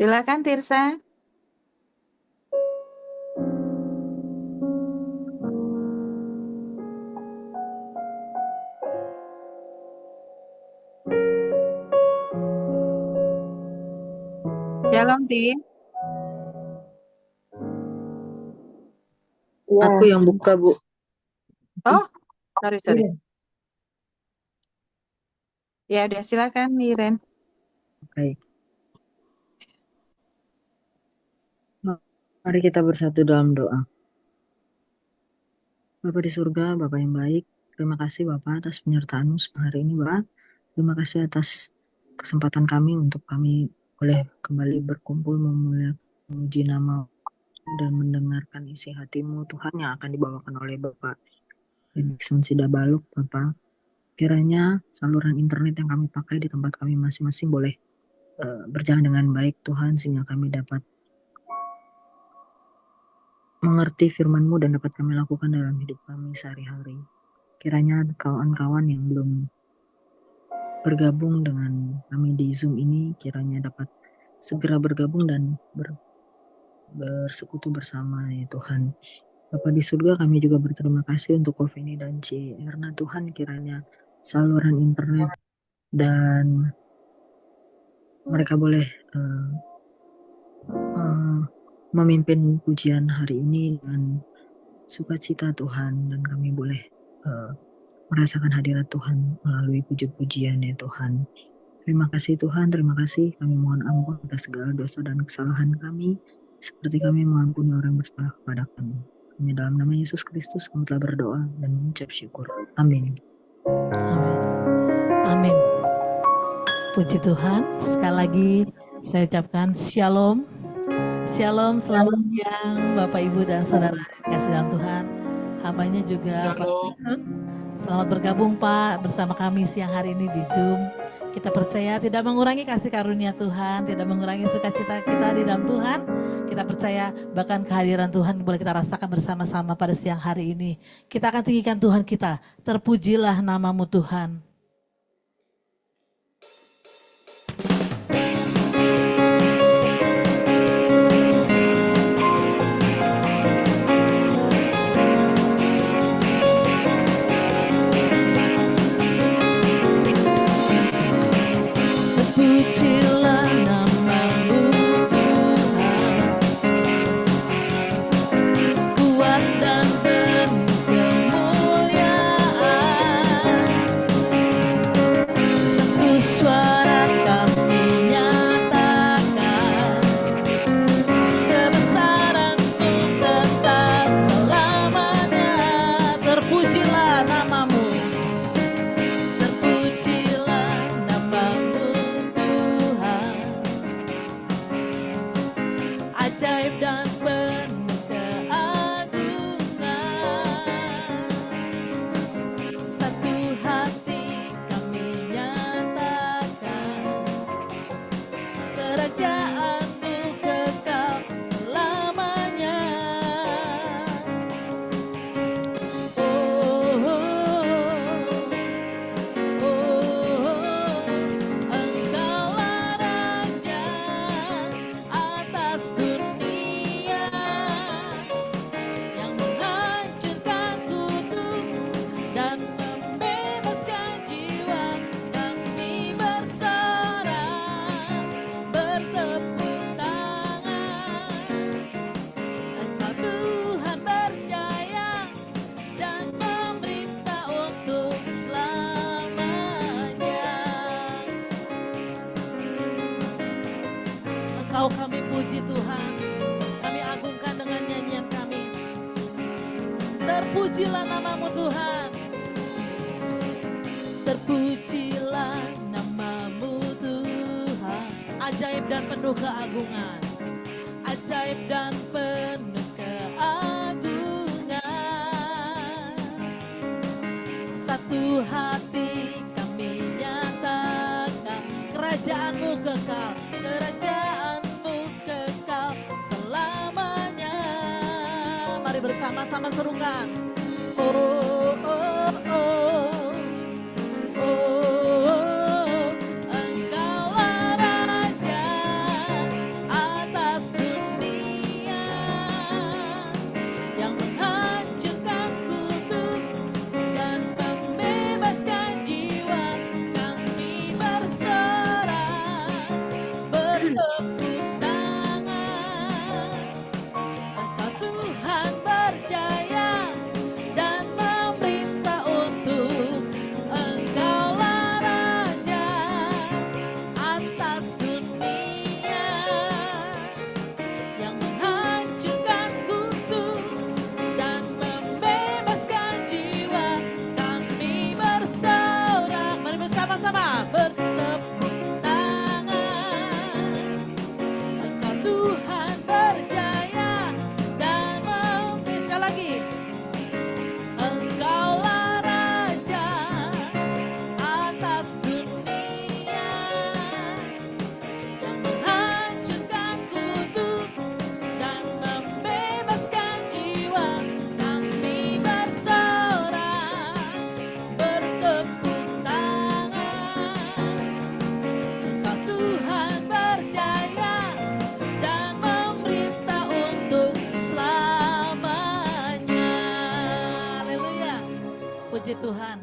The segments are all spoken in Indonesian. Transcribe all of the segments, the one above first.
Silakan Tirsa. Shalom, Tin. Ya. Aku yang buka, Bu. Oh, sorry. Ya udah, silakan Miren. Baik. Mari kita bersatu dalam doa. Bapa di surga, Bapa yang baik, terima kasih Bapak atas penyertaan-Mu hari ini, Bapak. Terima kasih atas kesempatan kami untuk kami boleh kembali berkumpul memuji nama dan mendengarkan isi hati-Mu Tuhan yang akan dibawakan oleh Bapak Edison Sidabaluk, Bapak. Kiranya saluran internet yang kami pakai di tempat kami masing-masing boleh berjalan dengan baik Tuhan, sehingga kami dapat mengerti firman-Mu dan dapat kami lakukan dalam hidup kami sehari-hari. Kiranya kawan-kawan yang belum bergabung dengan kami di Zoom ini, kiranya dapat segera bergabung dan bersekutu bersama ya Tuhan. Bapa di surga, kami juga berterima kasih untuk Kofini dan Ci Erna Tuhan, kiranya saluran internet dan mereka boleh memimpin pujian hari ini dengan sukacita Tuhan, dan kami boleh merasakan hadirat Tuhan melalui puji-pujian ya Tuhan. Terima kasih Tuhan, terima kasih. Kami mohon ampun atas segala dosa dan kesalahan kami, seperti kami mengampuni orang yang bersalah kepada kami. Hanya dalam nama Yesus Kristus kami telah berdoa dan mengucap syukur. Amin. Amin. Puji Tuhan. Sekali lagi saya ucapkan shalom. Shalom, selamat siang Bapak Ibu dan Saudara yang dikasih dalam Tuhan. Hambanya juga Pak Edison. Selamat bergabung Pak bersama kami siang hari ini di Zoom. Kita percaya tidak mengurangi kasih karunia Tuhan, tidak mengurangi sukacita kita di dalam Tuhan. Kita percaya bahkan kehadiran Tuhan boleh kita rasakan bersama-sama pada siang hari ini. Kita akan tinggikan Tuhan kita. Terpujilah namamu Tuhan. Terpujilah namamu Tuhan, kuat dan penuh kemuliaan. Satu suara kami nyatakan, kebesaran-Mu tetap selamanya. Terpujilah namamu. Ajaib dan penuh keagungan, satu hati kami nyatakan, kerajaan-Mu kekal selamanya. Oh, oh, oh, Engkaulah Raja atas dunia, yang menghancurkan kutuk dan membebaskan jiwa. Kami bersorak, bertepuk tangan. Engkau Tuhan berjaya dan memerintah untuk selamanya. Engkau kami puji Tuhan, kami agungkan dengan nyanyian kami. Terpujilah namamu Tuhan, terpujilah namamu Tuhan. Ajaib dan penuh keagungan, ajaib dan penuh keagungan. Satu hati kami nyatakan, kerajaan-Mu kekal, kerajaan-Mu kekal selamanya. Mari bersama-sama serukan. Oh, oh, oh, oh, Engkaulah Raja Puji Tuhan.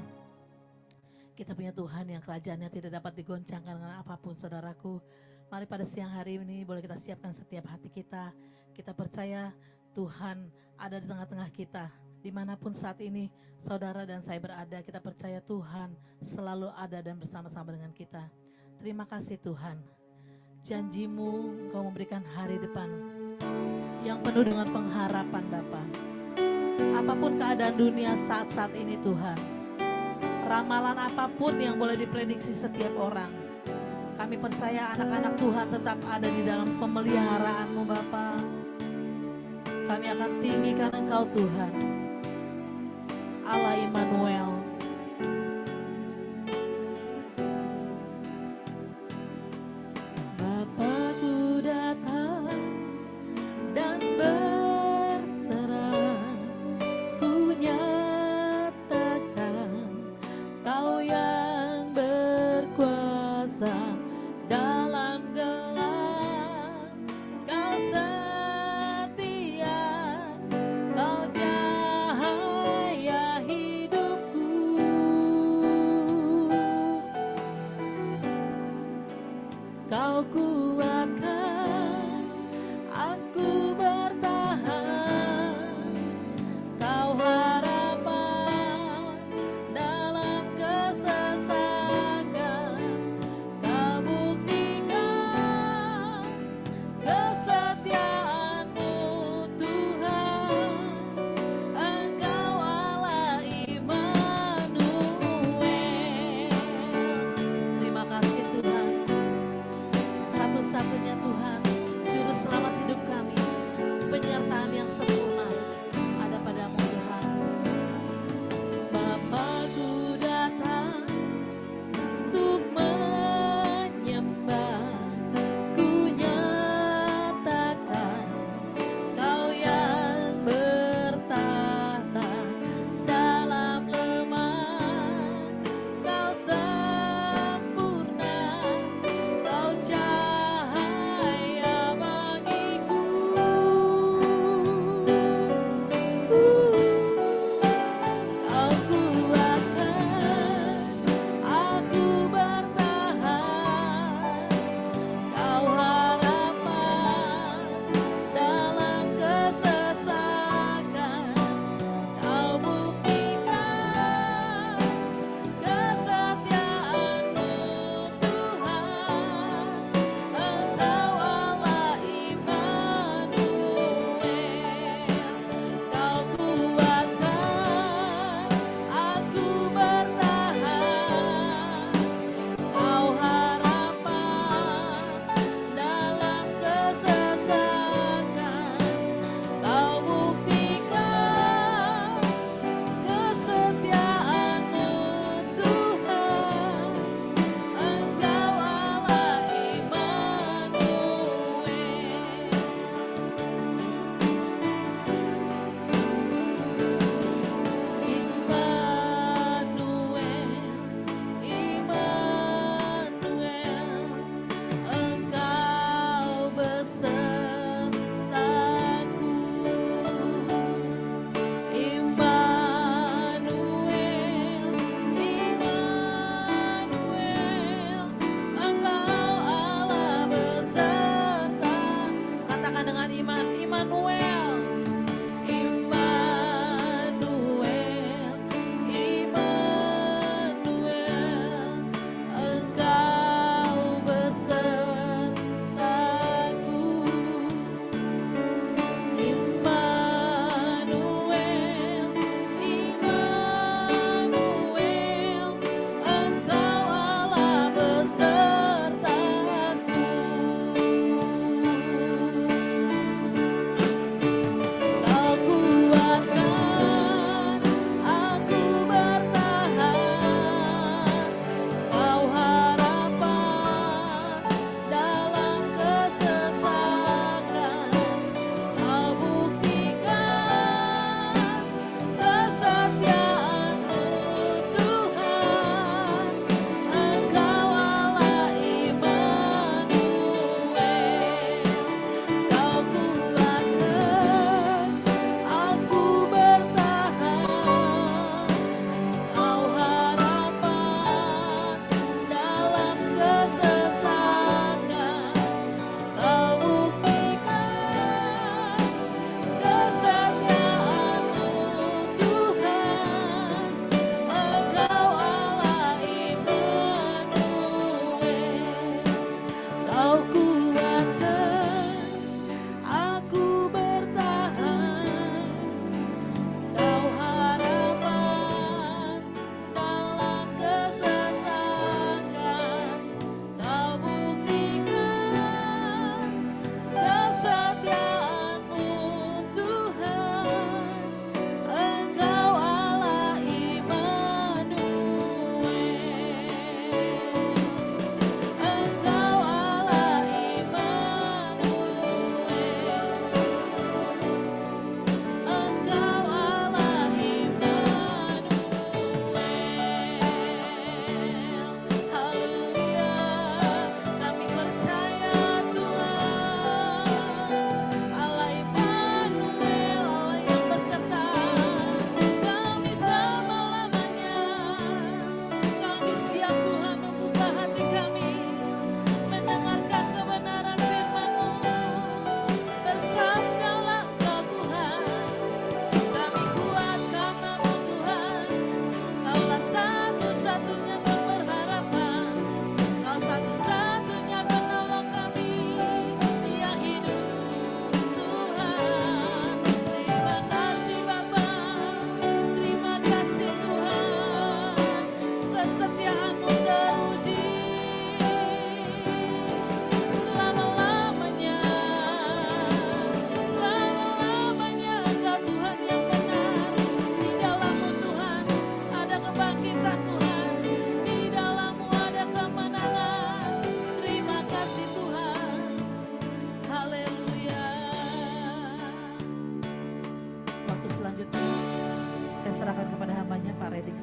Kita punya Tuhan yang kerajaannya tidak dapat digoncangkan dengan apapun, saudaraku. Mari pada siang hari ini boleh kita siapkan setiap hati kita. Kita percaya Tuhan ada di tengah-tengah kita. Dimanapun saat ini saudara dan saya berada, kita percaya Tuhan selalu ada dan bersama-sama dengan kita. Terima kasih Tuhan. Janjimu Engkau memberikan hari depan yang penuh dengan pengharapan Bapa. Apapun keadaan dunia saat-saat ini Tuhan, ramalan apapun yang boleh diprediksi setiap orang, kami percaya anak-anak Tuhan tetap ada di dalam pemeliharaanmu Bapa. Kami akan tinggikan Engkau Tuhan, Allah Immanuel. Bapa-Ku datang dan berserah, Ku nyatakan Kau yang berkuasa dalam gelap. Kau setia, Kau cahaya hidupku. Kau kuatkan aku bertahan, Kau harapan dalam kesesakan. Kau buktikan kesetiaan-Mu Tuhan, Engkau Allah Immanuel. Terima kasih Tuhan, satu-satunya Tuhan, Juru Selamat hidup kami, penyertaan yang sempurna ada padamu Tuhan. Bapa-Ku datang untuk menyembah, Ku nyatakan Kau yang bertahta dalam lemah. Kau sempurna, Kau cahaya bagiku. Kau kuatkan aku bertahan, Kau harapan dalam kesesakan. Kau buktikan kesetiaan-Mu Tuhan, Engkau Allah Immanuel. Kau kuatkan aku bertahan, Kau harapan dalam kesesakan. Kau buktikan kesetiaan-Mu Tuhan, Engkau Allah Immanuel. Immanuel, Engkau besertaku. Immanuel, Immanuel, Engkau Allah beserta. Katakan dengan iman, Immanuel. Immanuel, Immanuel, Engkau besertaku. Immanuel, Immanuel, Engkau Allah besertaku.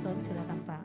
Jackson. Silakan Pak.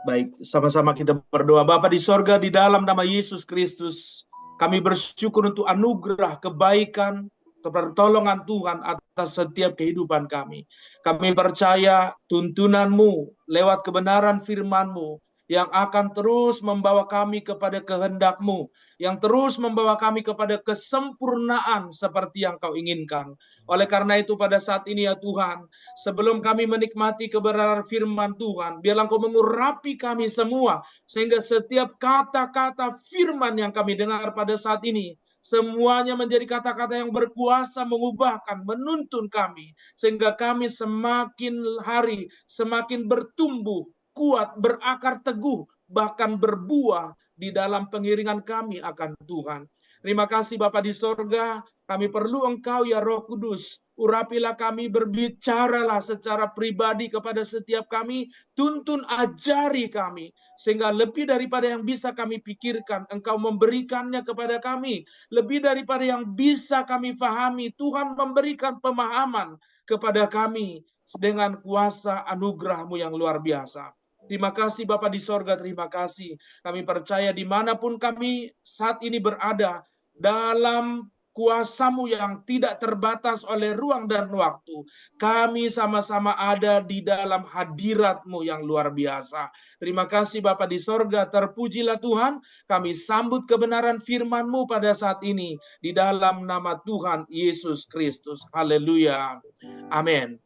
Baik, sama-sama kita berdoa. Bapa di sorga, di dalam nama Yesus Kristus, kami bersyukur untuk anugerah, kebaikan, pertolongan Tuhan atas setiap kehidupan kami. Kami percaya tuntunan-Mu lewat kebenaran firman-Mu yang akan terus membawa kami kepada kehendak-Mu, yang terus membawa kami kepada kesempurnaan seperti yang Kau inginkan. Oleh karena itu pada saat ini ya Tuhan, sebelum kami menikmati kebenaran firman Tuhan, biarlah Engkau mengurapi kami semua, sehingga setiap kata-kata firman yang kami dengar pada saat ini, semuanya menjadi kata-kata yang berkuasa mengubahkan, menuntun kami, sehingga kami semakin hari, semakin bertumbuh, kuat, berakar teguh, bahkan berbuah di dalam pengiringan kami akan Tuhan. Terima kasih Bapa di sorga, kami perlu Engkau ya Roh Kudus. Urapilah kami, berbicaralah secara pribadi kepada setiap kami, tuntun ajari kami, sehingga lebih daripada yang bisa kami pikirkan, Engkau memberikannya kepada kami. Lebih daripada yang bisa kami pahami, Tuhan memberikan pemahaman kepada kami dengan kuasa anugerah-Mu yang luar biasa. Terima kasih Bapa di sorga, terima kasih. Kami percaya dimanapun kami saat ini berada, dalam kuasa-Mu yang tidak terbatas oleh ruang dan waktu, kami sama-sama ada di dalam hadirat-Mu yang luar biasa. Terima kasih Bapa di sorga, terpujilah Tuhan. Kami sambut kebenaran firman-Mu pada saat ini, di dalam nama Tuhan Yesus Kristus. Haleluya. Amin.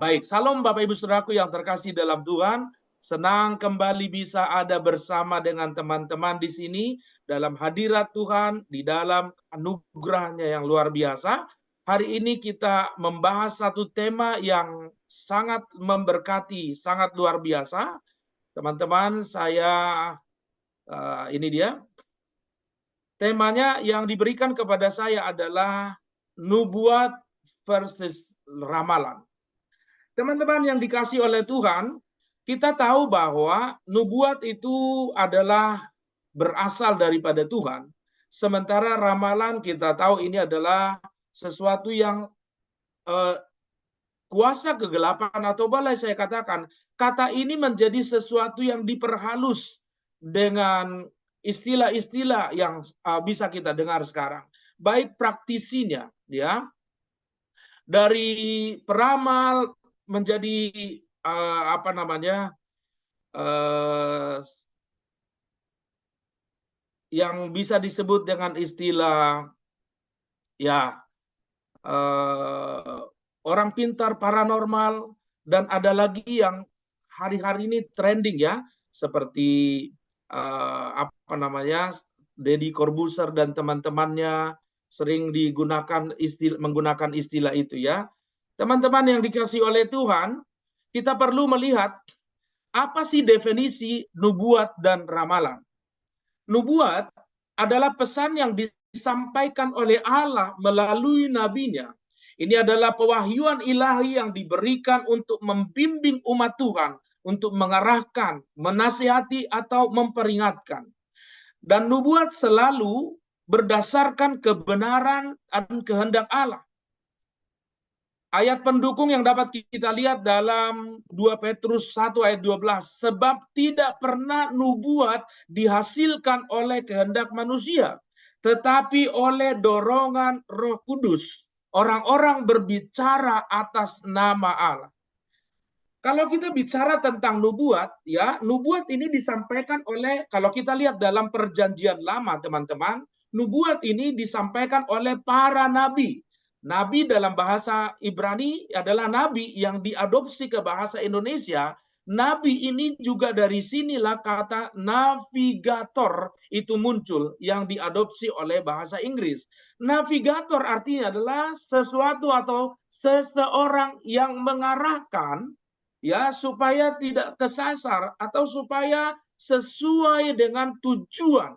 Baik, salam Bapak Ibu Saudaraku yang terkasih dalam Tuhan. Senang kembali bisa ada bersama dengan teman-teman di sini dalam hadirat Tuhan, di dalam anugerahnya yang luar biasa. Hari ini kita membahas satu tema yang sangat memberkati, sangat luar biasa. Teman-teman, ini dia. Temanya yang diberikan kepada saya adalah nubuat versus ramalan. Teman-teman yang dikasih oleh Tuhan, kita tahu bahwa nubuat itu adalah berasal daripada Tuhan. Sementara ramalan kita tahu ini adalah sesuatu yang kuasa kegelapan, atau boleh saya katakan, kata ini menjadi sesuatu yang diperhalus dengan istilah-istilah yang bisa kita dengar sekarang. Baik praktisinya, ya, dari peramal menjadi yang bisa disebut dengan istilah orang pintar paranormal, dan ada lagi yang hari-hari ini trending ya, seperti Deddy Corbuzier dan teman-temannya sering menggunakan istilah itu ya. Teman-teman yang dikasihi oleh Tuhan, kita perlu melihat apa sih definisi nubuat dan ramalan. Nubuat adalah pesan yang disampaikan oleh Allah melalui nabinya. Ini adalah pewahyuan ilahi yang diberikan untuk membimbing umat Tuhan, untuk mengarahkan, menasihati, atau memperingatkan. Dan nubuat selalu berdasarkan kebenaran dan kehendak Allah. Ayat pendukung yang dapat kita lihat dalam 2 Petrus 1 ayat 12. Sebab tidak pernah nubuat dihasilkan oleh kehendak manusia, tetapi oleh dorongan Roh Kudus. Orang-orang berbicara atas nama Allah. Kalau kita bicara tentang nubuat, ya, nubuat ini disampaikan oleh, kalau kita lihat dalam Perjanjian Lama, teman-teman, nubuat ini disampaikan oleh para nabi. Nabi dalam bahasa Ibrani adalah nabi yang diadopsi ke bahasa Indonesia. Nabi ini juga dari sinilah kata navigator itu muncul, yang diadopsi oleh bahasa Inggris. Navigator artinya adalah sesuatu atau seseorang yang mengarahkan, ya, supaya tidak kesasar atau supaya sesuai dengan tujuan.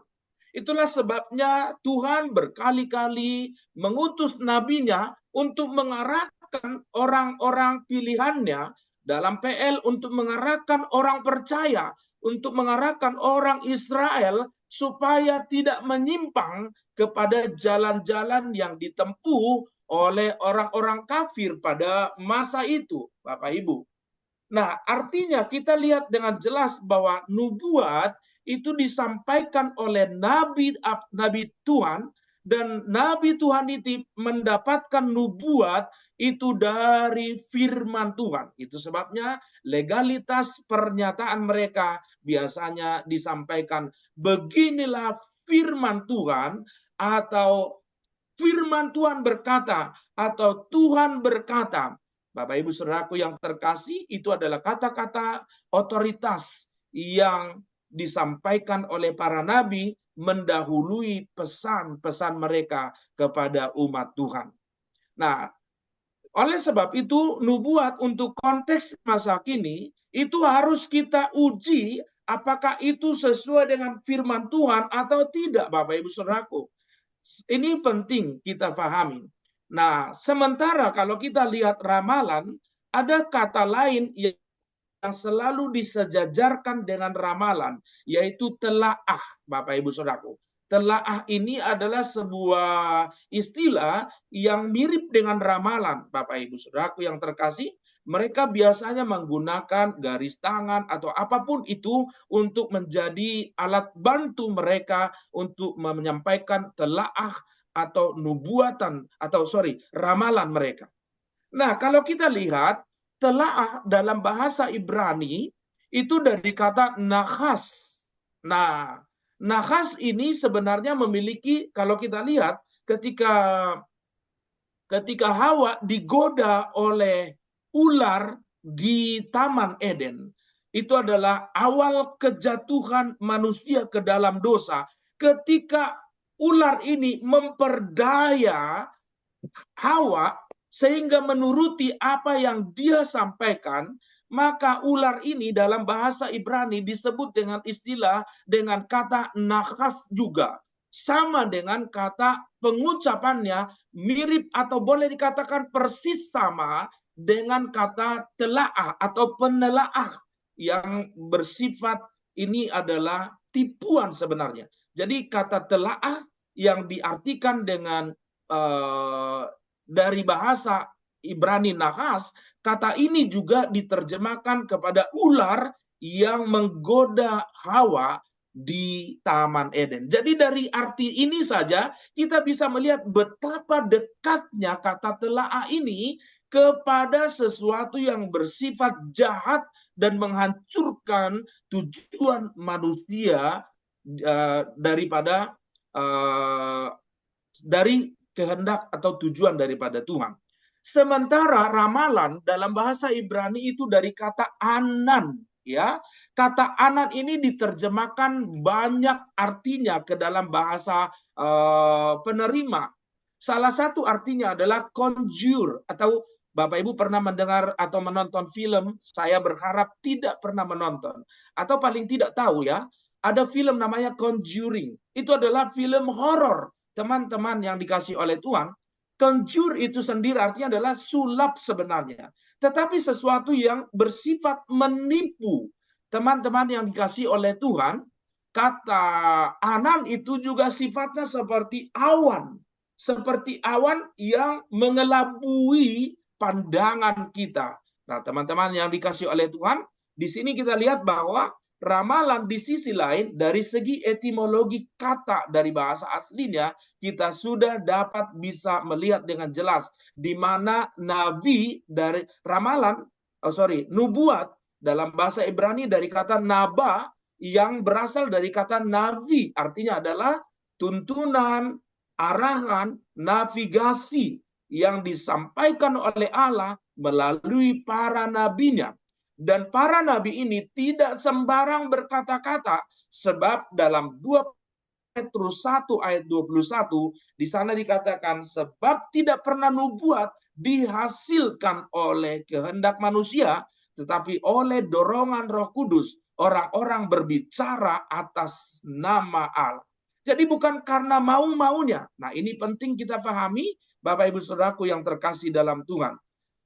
Itulah sebabnya Tuhan berkali-kali mengutus nabinya untuk mengarahkan orang-orang pilihannya dalam PL, untuk mengarahkan orang percaya, untuk mengarahkan orang Israel supaya tidak menyimpang kepada jalan-jalan yang ditempuh oleh orang-orang kafir pada masa itu, Bapak Ibu. Nah, artinya kita lihat dengan jelas bahwa nubuat itu disampaikan oleh nabi Tuhan, dan nabi Tuhan itu mendapatkan nubuat itu dari firman Tuhan. Itu sebabnya legalitas pernyataan mereka biasanya disampaikan, beginilah firman Tuhan, atau firman Tuhan berkata, atau Tuhan berkata. Bapak Ibu Saudaraku yang terkasih, itu adalah kata-kata otoritas yang disampaikan oleh para nabi mendahului pesan-pesan mereka kepada umat Tuhan. Nah, oleh sebab itu nubuat untuk konteks masa kini itu harus kita uji apakah itu sesuai dengan firman Tuhan atau tidak, Bapak Ibu Saudaraku. Ini penting kita pahami. Nah, sementara kalau kita lihat ramalan, ada kata lain yang selalu disejajarkan dengan ramalan, yaitu telaah, Bapak Ibu Saudaraku. Telaah ini adalah sebuah istilah yang mirip dengan ramalan, Bapak Ibu Saudaraku yang terkasih. Mereka biasanya menggunakan garis tangan atau apapun itu untuk menjadi alat bantu mereka untuk menyampaikan telaah atau nubuatan atau ramalan mereka. Nah, kalau kita lihat telaah dalam bahasa Ibrani itu dari kata nahas. Nah, nahas ini sebenarnya memiliki, kalau kita lihat ketika Hawa digoda oleh ular di Taman Eden, itu adalah awal kejatuhan manusia ke dalam dosa. Ketika ular ini memperdaya Hawa sehingga menuruti apa yang dia sampaikan, maka ular ini dalam bahasa Ibrani disebut dengan istilah dengan kata nahas juga. Sama dengan kata pengucapannya mirip atau boleh dikatakan persis sama dengan kata telaah atau penelaah yang bersifat ini adalah tipuan sebenarnya. Jadi kata telaah yang diartikan dengan dari bahasa Ibrani nahas, kata ini juga diterjemahkan kepada ular yang menggoda Hawa di Taman Eden. Jadi dari arti ini saja kita bisa melihat betapa dekatnya kata telaah ini kepada sesuatu yang bersifat jahat dan menghancurkan tujuan manusia dari kehendak atau tujuan daripada Tuhan. Sementara ramalan dalam bahasa Ibrani itu dari kata anan, ya. Kata anan ini diterjemahkan banyak artinya ke dalam bahasa penerima. Salah satu artinya adalah conjure, atau Bapak Ibu pernah mendengar atau menonton film, saya berharap tidak pernah menonton, atau paling tidak tahu ya, ada film namanya Conjuring. Itu adalah film horor. Teman-teman yang dikasih oleh Tuhan, conjure itu sendiri artinya adalah sulap sebenarnya. Tetapi sesuatu yang bersifat menipu. Teman-teman yang dikasih oleh Tuhan, kata anan itu juga sifatnya seperti awan. Seperti awan yang mengelabui pandangan kita. Nah, teman-teman yang dikasih oleh Tuhan, di sini kita lihat bahwa ramalan di sisi lain dari segi etimologi kata dari bahasa aslinya kita sudah dapat bisa melihat dengan jelas di mana nabi dari ramalan nubuat dalam bahasa Ibrani dari kata naba yang berasal dari kata navi, artinya adalah tuntunan, arahan, navigasi yang disampaikan oleh Allah melalui para nabinya. Dan para nabi ini tidak sembarang berkata-kata, sebab dalam 2 Petrus 1 ayat 21 di sana dikatakan sebab tidak pernah nubuat dihasilkan oleh kehendak manusia, tetapi oleh dorongan Roh Kudus orang-orang berbicara atas nama Allah. Jadi bukan karena mau-maunya. Nah, ini penting kita pahami, Bapak Ibu Saudaraku yang terkasih dalam Tuhan.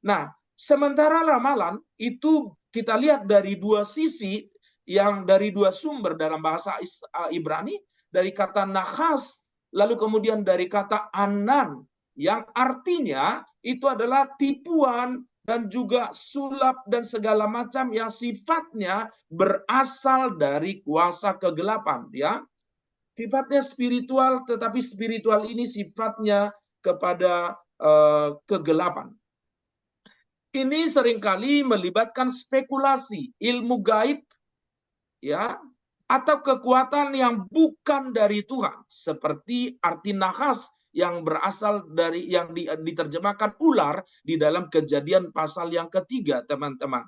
Nah, sementara ramalan itu kita lihat dari dua sisi, yang dari dua sumber dalam bahasa Ibrani, dari kata nahas, lalu kemudian dari kata anan, yang artinya itu adalah tipuan, dan juga sulap dan segala macam yang sifatnya berasal dari kuasa kegelapan, ya. Sifatnya spiritual, tetapi spiritual ini sifatnya kepada kegelapan. Ini seringkali melibatkan spekulasi, ilmu gaib, ya, atau kekuatan yang bukan dari Tuhan, seperti arti nahas yang berasal dari yang diterjemahkan ular di dalam Kejadian pasal yang ketiga, teman-teman.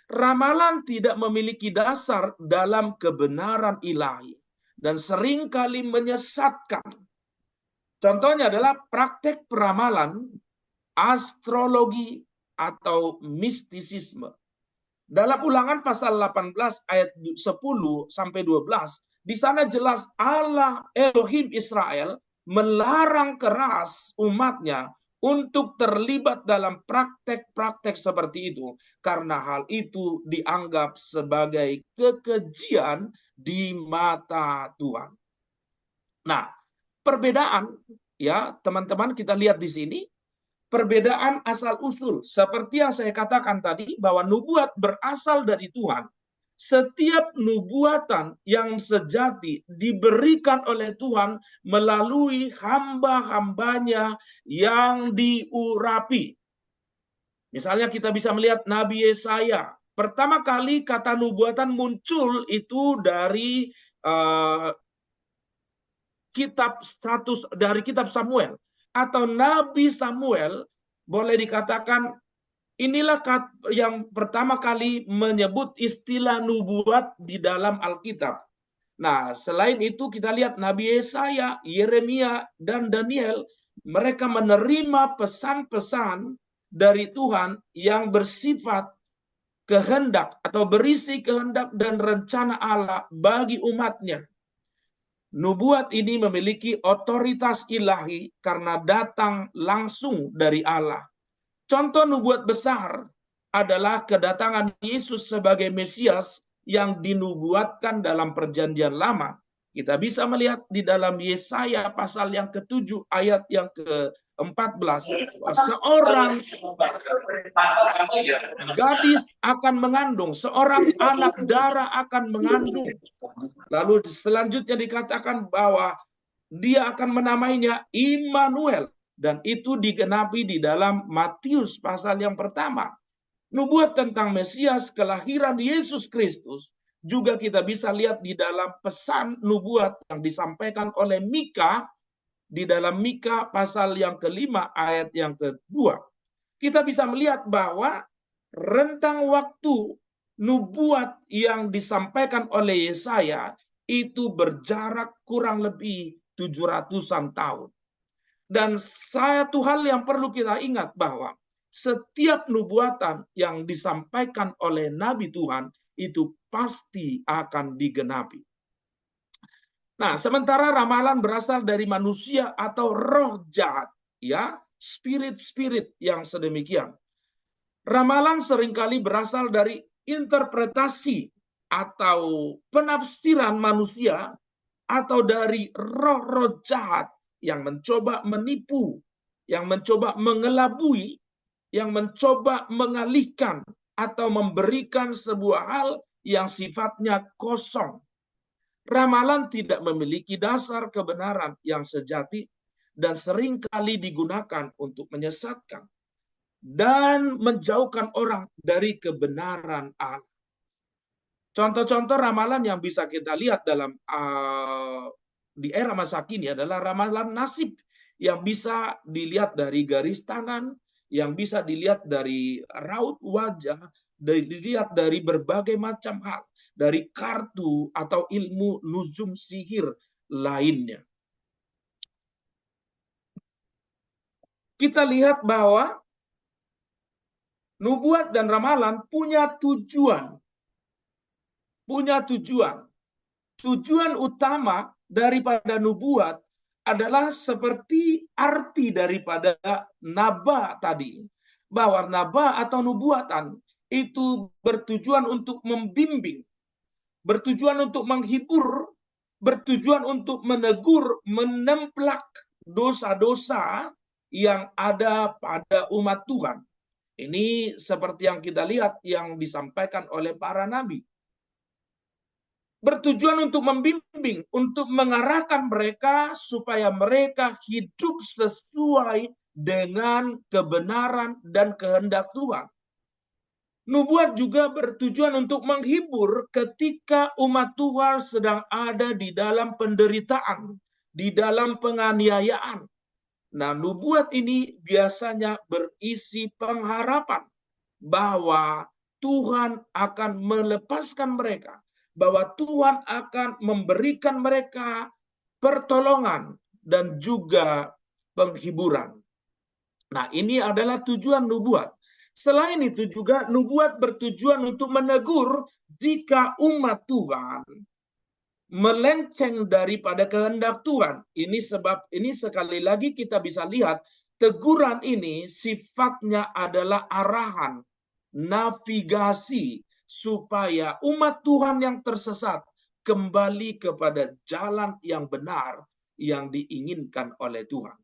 Ramalan tidak memiliki dasar dalam kebenaran ilahi dan seringkali menyesatkan. Contohnya adalah praktek peramalan, astrologi, atau mistisisme. Dalam Ulangan pasal 18 ayat 10 sampai 12, di sana jelas Allah Elohim Israel melarang keras umatnya untuk terlibat dalam praktek-praktek seperti itu, karena hal itu dianggap sebagai kekejian di mata Tuhan. Nah, perbedaan, ya teman-teman, kita lihat di sini, perbedaan asal-usul. Seperti yang saya katakan tadi, bahwa nubuat berasal dari Tuhan. Setiap nubuatan yang sejati diberikan oleh Tuhan melalui hamba-hambanya yang diurapi. Misalnya kita bisa melihat Nabi Yesaya. Pertama kali kata nubuatan muncul itu dari kitab Samuel. Atau Nabi Samuel, boleh dikatakan inilah yang pertama kali menyebut istilah nubuat di dalam Alkitab. Nah, selain itu kita lihat Nabi Yesaya, Yeremia, dan Daniel, mereka menerima pesan-pesan dari Tuhan yang bersifat kehendak atau berisi kehendak dan rencana Allah bagi umatnya. Nubuat ini memiliki otoritas ilahi karena datang langsung dari Allah. Contoh nubuat besar adalah kedatangan Yesus sebagai Mesias yang dinubuatkan dalam Perjanjian Lama. Kita bisa melihat di dalam Yesaya pasal yang ke-7 ayat yang ke-14. Seorang gadis akan mengandung, seorang anak darah akan mengandung. Lalu selanjutnya dikatakan bahwa dia akan menamainya Immanuel. Dan itu digenapi di dalam Matius pasal yang pertama. Nubuat tentang Mesias, kelahiran Yesus Kristus, juga kita bisa lihat di dalam pesan nubuat yang disampaikan oleh Mika, di dalam Mika pasal yang ke-5 ayat yang ke-2. Kita bisa melihat bahwa rentang waktu nubuat yang disampaikan oleh Yesaya itu berjarak kurang lebih 700-an tahun. Dan satu hal yang perlu kita ingat bahwa setiap nubuatan yang disampaikan oleh Nabi Tuhan itu pasti akan digenapi. Nah, sementara ramalan berasal dari manusia atau roh jahat, ya, spirit-spirit yang sedemikian. Ramalan seringkali berasal dari interpretasi atau penafsiran manusia atau dari roh-roh jahat yang mencoba menipu, yang mencoba mengelabui, yang mencoba mengalihkan atau memberikan sebuah hal yang sifatnya kosong. Ramalan tidak memiliki dasar kebenaran yang sejati dan seringkali digunakan untuk menyesatkan dan menjauhkan orang dari kebenaran Allah. Contoh-contoh ramalan yang bisa kita lihat dalam di era masa kini adalah ramalan nasib yang bisa dilihat dari garis tangan, yang bisa dilihat dari raut wajah, dilihat dari berbagai macam hal, dari kartu atau ilmu nujum sihir lainnya. Kita lihat bahwa nubuat dan ramalan punya tujuan. Tujuan utama daripada nubuat adalah seperti arti daripada naba tadi. Bahwa naba atau nubuatan itu bertujuan untuk membimbing, bertujuan untuk menghibur, bertujuan untuk menegur, menemplak dosa-dosa yang ada pada umat Tuhan. Ini seperti yang kita lihat yang disampaikan oleh para nabi. Bertujuan untuk membimbing, untuk mengarahkan mereka supaya mereka hidup sesuai dengan kebenaran dan kehendak Tuhan. Nubuat juga bertujuan untuk menghibur ketika umat Tuhan sedang ada di dalam penderitaan, di dalam penganiayaan. Nah, nubuat ini biasanya berisi pengharapan bahwa Tuhan akan melepaskan mereka, bahwa Tuhan akan memberikan mereka pertolongan dan juga penghiburan. Nah, ini adalah tujuan nubuat. Selain itu juga nubuat bertujuan untuk menegur jika umat Tuhan melenceng daripada kehendak Tuhan. Ini sekali lagi kita bisa lihat teguran ini sifatnya adalah arahan, navigasi supaya umat Tuhan yang tersesat kembali kepada jalan yang benar yang diinginkan oleh Tuhan.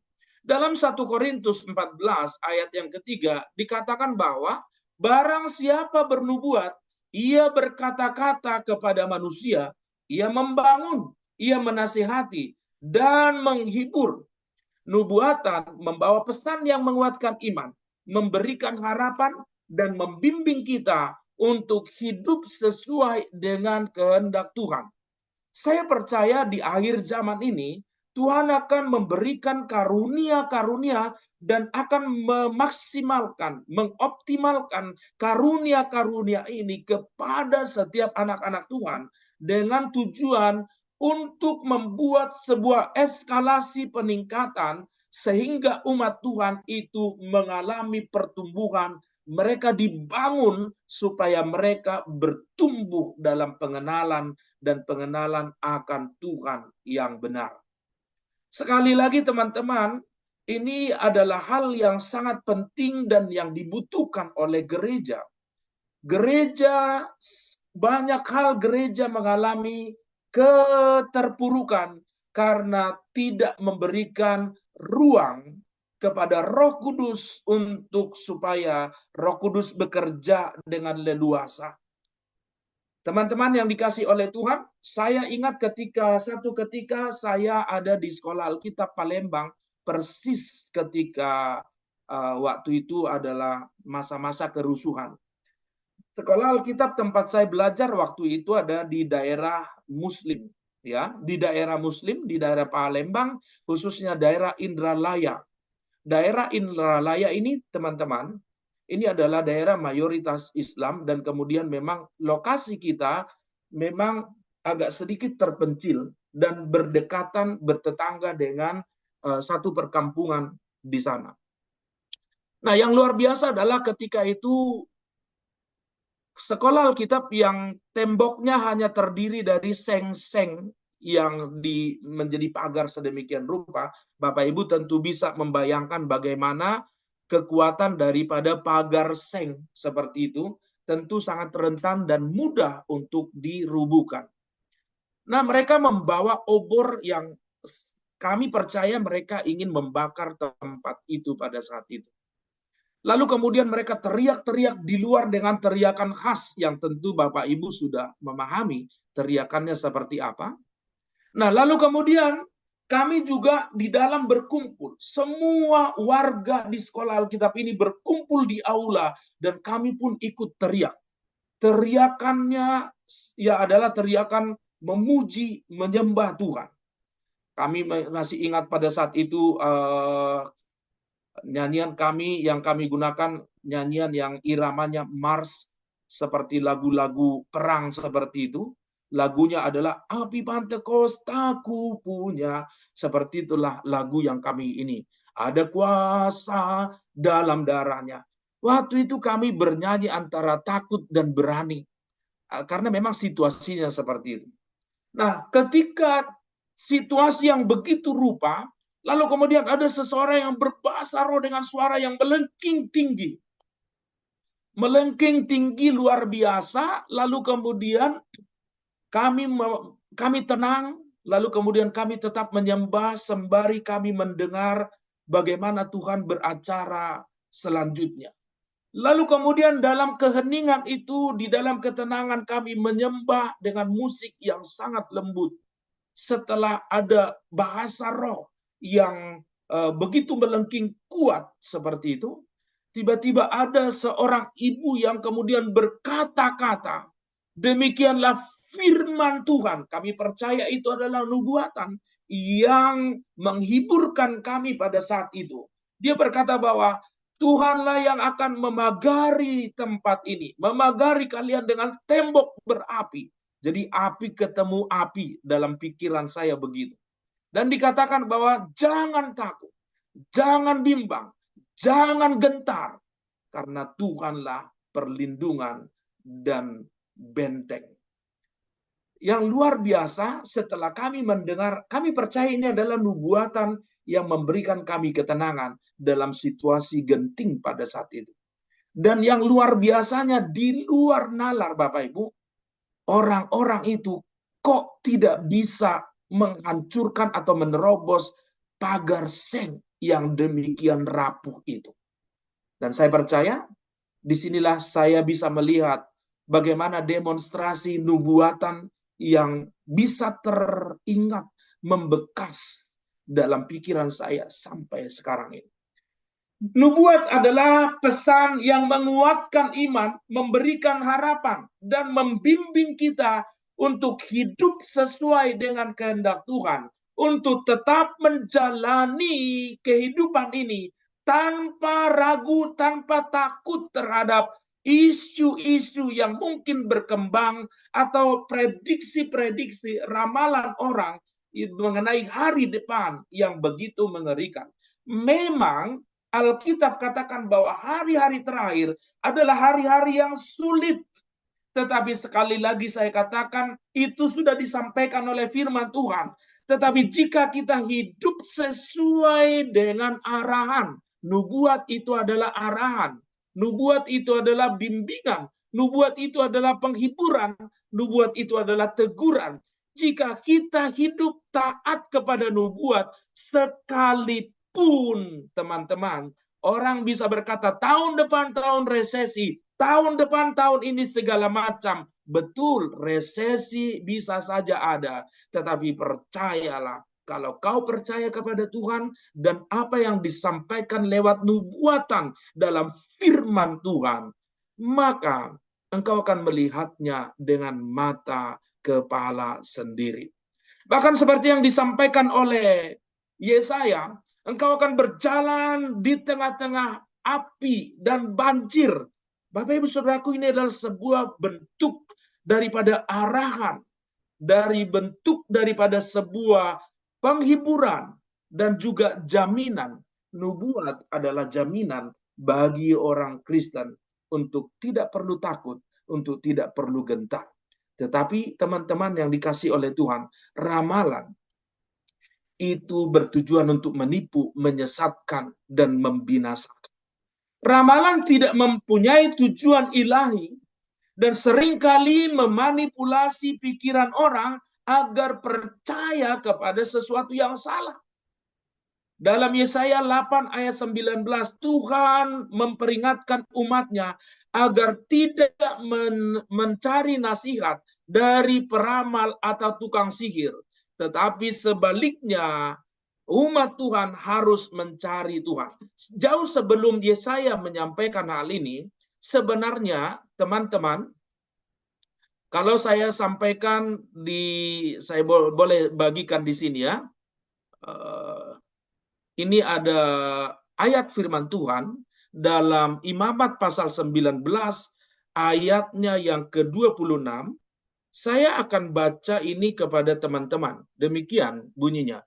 Dalam 1 Korintus 14 ayat yang ketiga dikatakan bahwa barang siapa bernubuat, ia berkata-kata kepada manusia, ia membangun, ia menasihati, dan menghibur. Nubuatan membawa pesan yang menguatkan iman, memberikan harapan, dan membimbing kita untuk hidup sesuai dengan kehendak Tuhan. Saya percaya di akhir zaman ini, Tuhan akan memberikan karunia-karunia dan akan memaksimalkan, mengoptimalkan karunia-karunia ini kepada setiap anak-anak Tuhan dengan tujuan untuk membuat sebuah eskalasi peningkatan sehingga umat Tuhan itu mengalami pertumbuhan, mereka dibangun supaya mereka bertumbuh dalam pengenalan dan pengenalan akan Tuhan yang benar. Sekali lagi teman-teman, ini adalah hal yang sangat penting dan yang dibutuhkan oleh gereja. Gereja, banyak hal gereja mengalami keterpurukan karena tidak memberikan ruang kepada Roh Kudus untuk supaya Roh Kudus bekerja dengan leluasa. Teman-teman yang dikasih oleh Tuhan, saya ingat satu ketika saya ada di Sekolah Alkitab Palembang, persis ketika waktu itu adalah masa-masa kerusuhan. Sekolah Alkitab tempat saya belajar waktu itu ada di daerah Muslim, ya, di daerah Muslim, di daerah Palembang, khususnya daerah Indralaya. Daerah Indralaya ini, teman-teman, ini adalah daerah mayoritas Islam dan kemudian memang lokasi kita memang agak sedikit terpencil dan berdekatan, bertetangga dengan satu perkampungan di sana. Nah, yang luar biasa adalah ketika itu sekolah Alkitab yang temboknya hanya terdiri dari seng-seng yang menjadi pagar sedemikian rupa, Bapak Ibu tentu bisa membayangkan bagaimana kekuatan daripada pagar seng seperti itu, tentu sangat rentan dan mudah untuk dirubuhkan. Nah, mereka membawa obor yang kami percaya mereka ingin membakar tempat itu pada saat itu. Lalu kemudian mereka teriak-teriak di luar dengan teriakan khas yang tentu Bapak Ibu sudah memahami teriakannya seperti apa. Nah, lalu kemudian kami juga di dalam berkumpul. Semua warga di sekolah Alkitab ini berkumpul di aula dan kami pun ikut teriak. Teriakannya ya adalah teriakan memuji, menyembah Tuhan. Kami masih ingat pada saat itu nyanyian yang kami gunakan, nyanyian yang iramanya mars seperti lagu-lagu perang seperti itu. Lagunya adalah api Pantekostaku punya. Seperti itulah lagu yang kami ini. Ada kuasa dalam darahnya. Waktu itu kami bernyanyi antara takut dan berani. Karena memang situasinya seperti itu. Nah, ketika situasi yang begitu rupa, lalu kemudian ada seseorang yang berbahasa roh dengan suara yang melengking tinggi. Melengking tinggi luar biasa, lalu kemudian kami tenang, lalu kemudian kami tetap menyembah sembari kami mendengar bagaimana Tuhan beracara selanjutnya. Lalu kemudian dalam keheningan itu, di dalam ketenangan kami menyembah dengan musik yang sangat lembut. Setelah ada bahasa roh yang begitu melengking kuat seperti itu, tiba-tiba ada seorang ibu yang kemudian berkata-kata, demikianlah firman Tuhan. Kami percaya itu adalah nubuatan yang menghiburkan kami pada saat itu. Dia berkata bahwa Tuhanlah yang akan memagari tempat ini, memagari kalian dengan tembok berapi. Jadi api ketemu api dalam pikiran saya begitu. Dan dikatakan bahwa jangan takut, jangan bimbang, jangan gentar, karena Tuhanlah perlindungan dan benteng. Yang luar biasa, setelah kami mendengar, kami percaya ini adalah nubuatan yang memberikan kami ketenangan dalam situasi genting pada saat itu. Dan yang luar biasanya, di luar nalar Bapak Ibu, orang-orang itu kok tidak bisa menghancurkan atau menerobos pagar seng yang demikian rapuh itu. Dan saya percaya, disinilah saya bisa melihat bagaimana demonstrasi nubuatan yang bisa teringat, membekas dalam pikiran saya sampai sekarang ini. Nubuat adalah pesan yang menguatkan iman, memberikan harapan, dan membimbing kita untuk hidup sesuai dengan kehendak Tuhan, untuk tetap menjalani kehidupan ini tanpa ragu, tanpa takut terhadap isu-isu yang mungkin berkembang atau prediksi-prediksi ramalan orang mengenai hari depan yang begitu mengerikan. Memang Alkitab katakan bahwa hari-hari terakhir adalah hari-hari yang sulit. Tetapi sekali lagi saya katakan, itu sudah disampaikan oleh firman Tuhan. Tetapi jika kita hidup sesuai dengan arahan, nubuat itu adalah arahan, nubuat itu adalah bimbingan, nubuat itu adalah penghiburan, nubuat itu adalah teguran. Jika kita hidup taat kepada nubuat, sekalipun teman-teman, orang bisa berkata tahun depan tahun resesi, tahun depan tahun ini segala macam. Betul, resesi bisa saja ada. Tetapi percayalah, kalau kau percaya kepada Tuhan dan apa yang disampaikan lewat nubuatan dalam firman Tuhan, maka engkau akan melihatnya dengan mata kepala sendiri. Bahkan seperti yang disampaikan oleh Yesaya, engkau akan berjalan di tengah-tengah api dan banjir. Bapak Ibu Saudaraku, ini adalah sebuah bentuk daripada arahan, daripada sebuah penghiburan dan juga jaminan. Nubuat adalah jaminan bagi orang Kristen untuk tidak perlu takut, untuk tidak perlu gentar. Tetapi teman-teman yang dikasih oleh Tuhan, ramalan itu bertujuan untuk menipu, menyesatkan, dan membinasakan. Ramalan tidak mempunyai tujuan ilahi dan seringkali memanipulasi pikiran orang agar percaya kepada sesuatu yang salah. Dalam Yesaya 8 ayat 19, Tuhan memperingatkan umatnya agar tidak mencari nasihat dari peramal atau tukang sihir. Tetapi sebaliknya, umat Tuhan harus mencari Tuhan. Jauh sebelum Yesaya menyampaikan hal ini, sebenarnya teman-teman, kalau saya sampaikan saya boleh bagikan di sini ya. Ini ada ayat firman Tuhan dalam Imamat pasal 19 ayatnya yang ke-26. Saya akan baca ini kepada teman-teman. Demikian bunyinya.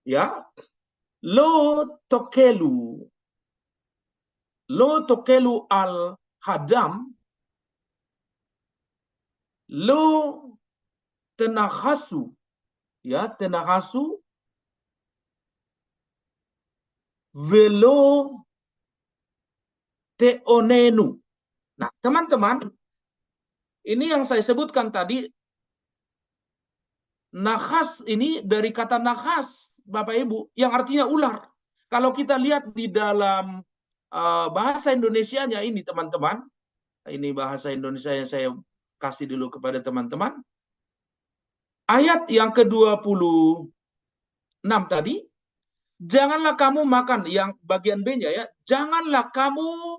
Ya. Lo tokelu al hadam, lo tenahasu, ya, tenahasu velo teonenu. Nah, teman-teman, ini yang saya sebutkan tadi, nahas ini dari kata nahas, Bapak Ibu, yang artinya ular. Kalau kita lihat di dalam bahasa Indonesianya ini teman-teman. Ini bahasa Indonesia yang saya kasih dulu kepada teman-teman. Ayat yang ke-26 tadi, janganlah kamu makan, yang bagian B-nya ya, janganlah kamu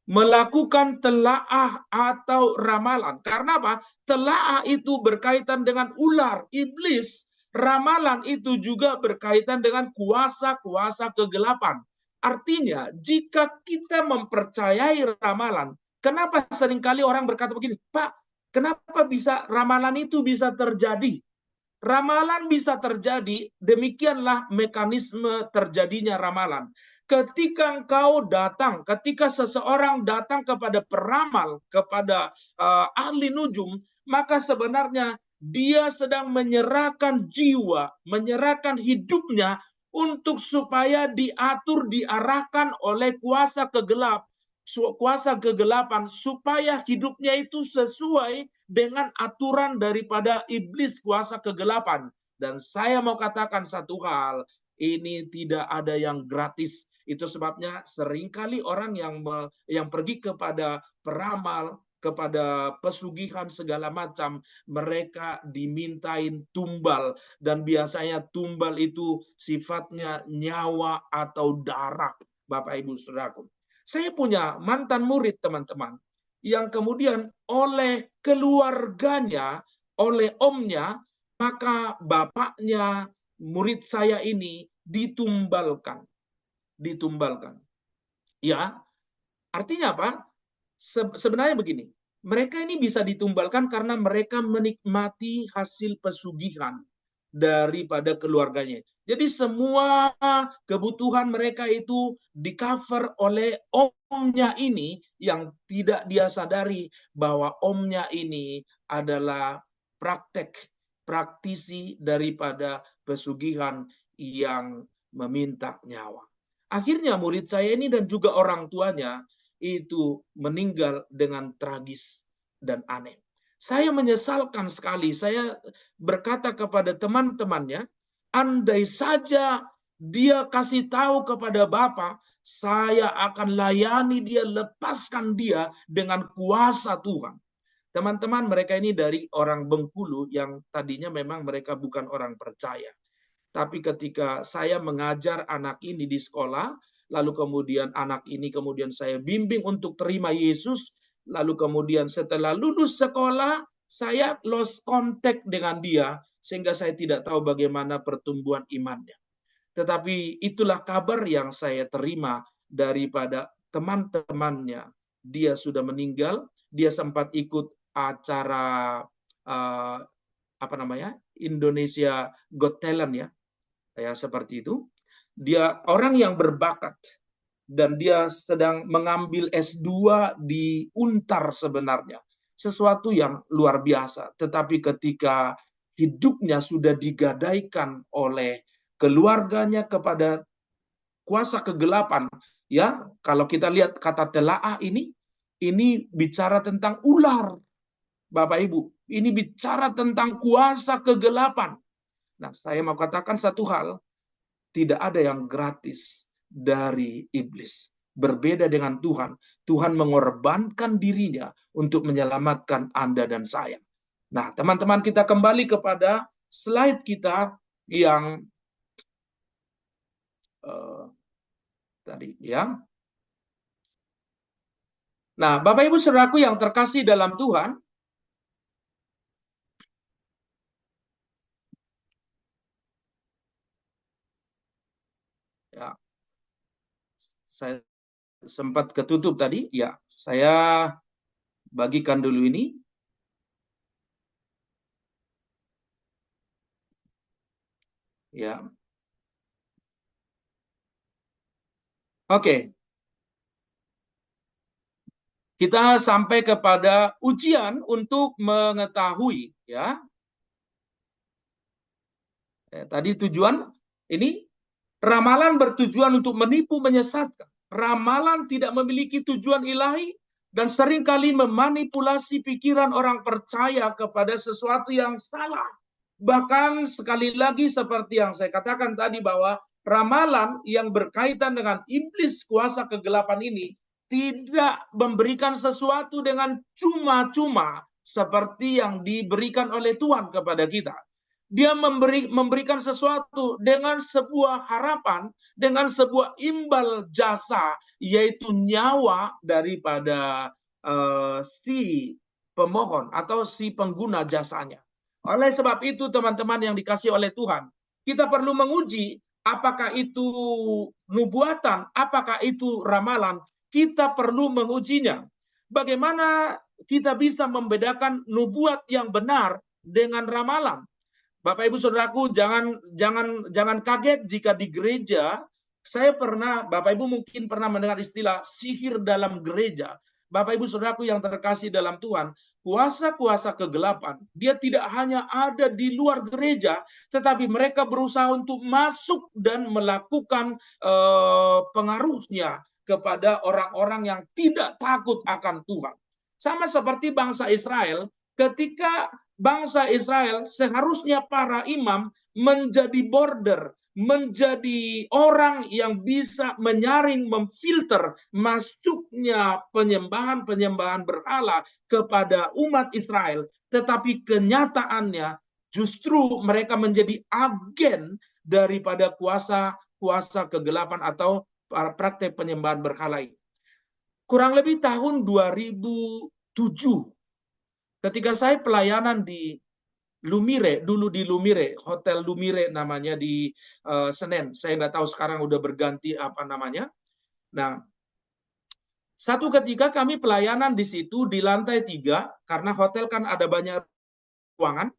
melakukan telaah atau ramalan. Karena apa? Telaah itu berkaitan dengan ular, iblis. Ramalan itu juga berkaitan dengan kuasa-kuasa kegelapan. Artinya, jika kita mempercayai ramalan, kenapa seringkali orang berkata begini, Pak, kenapa bisa ramalan itu bisa terjadi? Ramalan bisa terjadi, demikianlah mekanisme terjadinya ramalan. Ketika engkau datang, ketika seseorang datang kepada peramal, kepada ahli nujum, maka sebenarnya dia sedang menyerahkan jiwa, menyerahkan hidupnya untuk supaya diatur, diarahkan oleh kuasa kegelapan, supaya hidupnya itu sesuai dengan aturan daripada iblis kuasa kegelapan. Dan saya mau katakan satu hal, ini tidak ada yang gratis. Itu sebabnya seringkali orang yang pergi kepada peramal, kepada pesugihan segala macam, mereka dimintain tumbal. Dan biasanya tumbal itu sifatnya nyawa atau darah, Bapak Ibu Saudaraku. Saya punya mantan murid, teman-teman, yang kemudian oleh keluarganya, oleh omnya, maka bapaknya murid saya ini ditumbalkan. Ya, artinya apa? Sebenarnya begini, mereka ini bisa ditumbalkan karena mereka menikmati hasil pesugihan daripada keluarganya. Jadi semua kebutuhan mereka itu di-cover oleh omnya ini, yang tidak dia sadari bahwa omnya ini adalah praktisi daripada pesugihan yang meminta nyawa. Akhirnya murid saya ini dan juga orang tuanya itu meninggal dengan tragis dan aneh. Saya menyesalkan sekali. Saya berkata kepada teman-temannya, andai saja dia kasih tahu kepada Bapak, saya akan layani dia, lepaskan dia dengan kuasa Tuhan. Teman-teman, mereka ini dari orang Bengkulu yang tadinya memang mereka bukan orang percaya. Tapi ketika saya mengajar anak ini di sekolah, lalu kemudian anak ini kemudian saya bimbing untuk terima Yesus, lalu kemudian setelah lulus sekolah, saya lost contact dengan dia, sehingga saya tidak tahu bagaimana pertumbuhan imannya. Tetapi itulah kabar yang saya terima daripada teman-temannya. Dia sudah meninggal, dia sempat ikut acara Indonesia Got Talent ya seperti itu. Dia orang yang berbakat dan dia sedang mengambil S2 di Untar sebenarnya. Sesuatu yang luar biasa. Tetapi ketika hidupnya sudah digadaikan oleh keluarganya kepada kuasa kegelapan, ya, kalau kita lihat kata telaah ini bicara tentang ular, Bapak Ibu. Ini bicara tentang kuasa kegelapan. Nah, saya mau katakan satu hal, tidak ada yang gratis dari iblis. Berbeda dengan Tuhan. Tuhan mengorbankan dirinya untuk menyelamatkan Anda dan saya. Nah, teman-teman, kita kembali kepada slide kita yang tadi ya. Nah, Bapak Ibu Saudaraku yang terkasih dalam Tuhan, ya, saya sempat ketutup tadi. Ya, saya bagikan dulu ini. Ya. Oke. Kita sampai kepada ujian untuk mengetahui ya. Tadi tujuan ini, ramalan bertujuan untuk menipu, menyesatkan. Ramalan tidak memiliki tujuan ilahi dan seringkali memanipulasi pikiran orang percaya kepada sesuatu yang salah. Bahkan sekali lagi seperti yang saya katakan tadi, bahwa ramalan yang berkaitan dengan iblis kuasa kegelapan ini tidak memberikan sesuatu dengan cuma-cuma seperti yang diberikan oleh Tuhan kepada kita. Dia memberikan sesuatu dengan sebuah harapan, dengan sebuah imbal jasa, yaitu nyawa daripada si pemohon atau si pengguna jasanya. Oleh sebab itu, teman-teman yang dikasihi oleh Tuhan, kita perlu menguji apakah itu nubuatan, apakah itu ramalan. Kita perlu mengujinya. Bagaimana kita bisa membedakan nubuat yang benar dengan ramalan? Bapak Ibu Saudaraku, jangan kaget jika di gereja Bapak Ibu mungkin pernah mendengar istilah sihir dalam gereja. Bapak Ibu Saudaraku yang terkasih dalam Tuhan, kuasa-kuasa kegelapan, dia tidak hanya ada di luar gereja, tetapi mereka berusaha untuk masuk dan melakukan pengaruhnya kepada orang-orang yang tidak takut akan Tuhan. Sama seperti bangsa Israel, ketika bangsa Israel seharusnya para imam menjadi border, menjadi orang yang bisa menyaring, memfilter masuknya penyembahan-penyembahan berhala kepada umat Israel. Tetapi kenyataannya justru mereka menjadi agen daripada kuasa kegelapan atau praktek penyembahan berhala ini. Kurang lebih tahun 2007, ketika saya pelayanan di Lumire, dulu di Lumire, Hotel Lumire namanya di Senen. Saya nggak tahu sekarang udah berganti apa namanya. Nah, satu ketika kami pelayanan di situ di lantai 3, karena hotel kan ada banyak ruangan.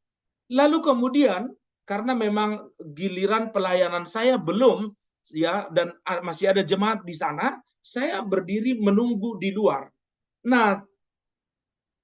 Lalu kemudian, karena memang giliran pelayanan saya belum, ya, dan masih ada jemaat di sana, saya berdiri menunggu di luar. Nah,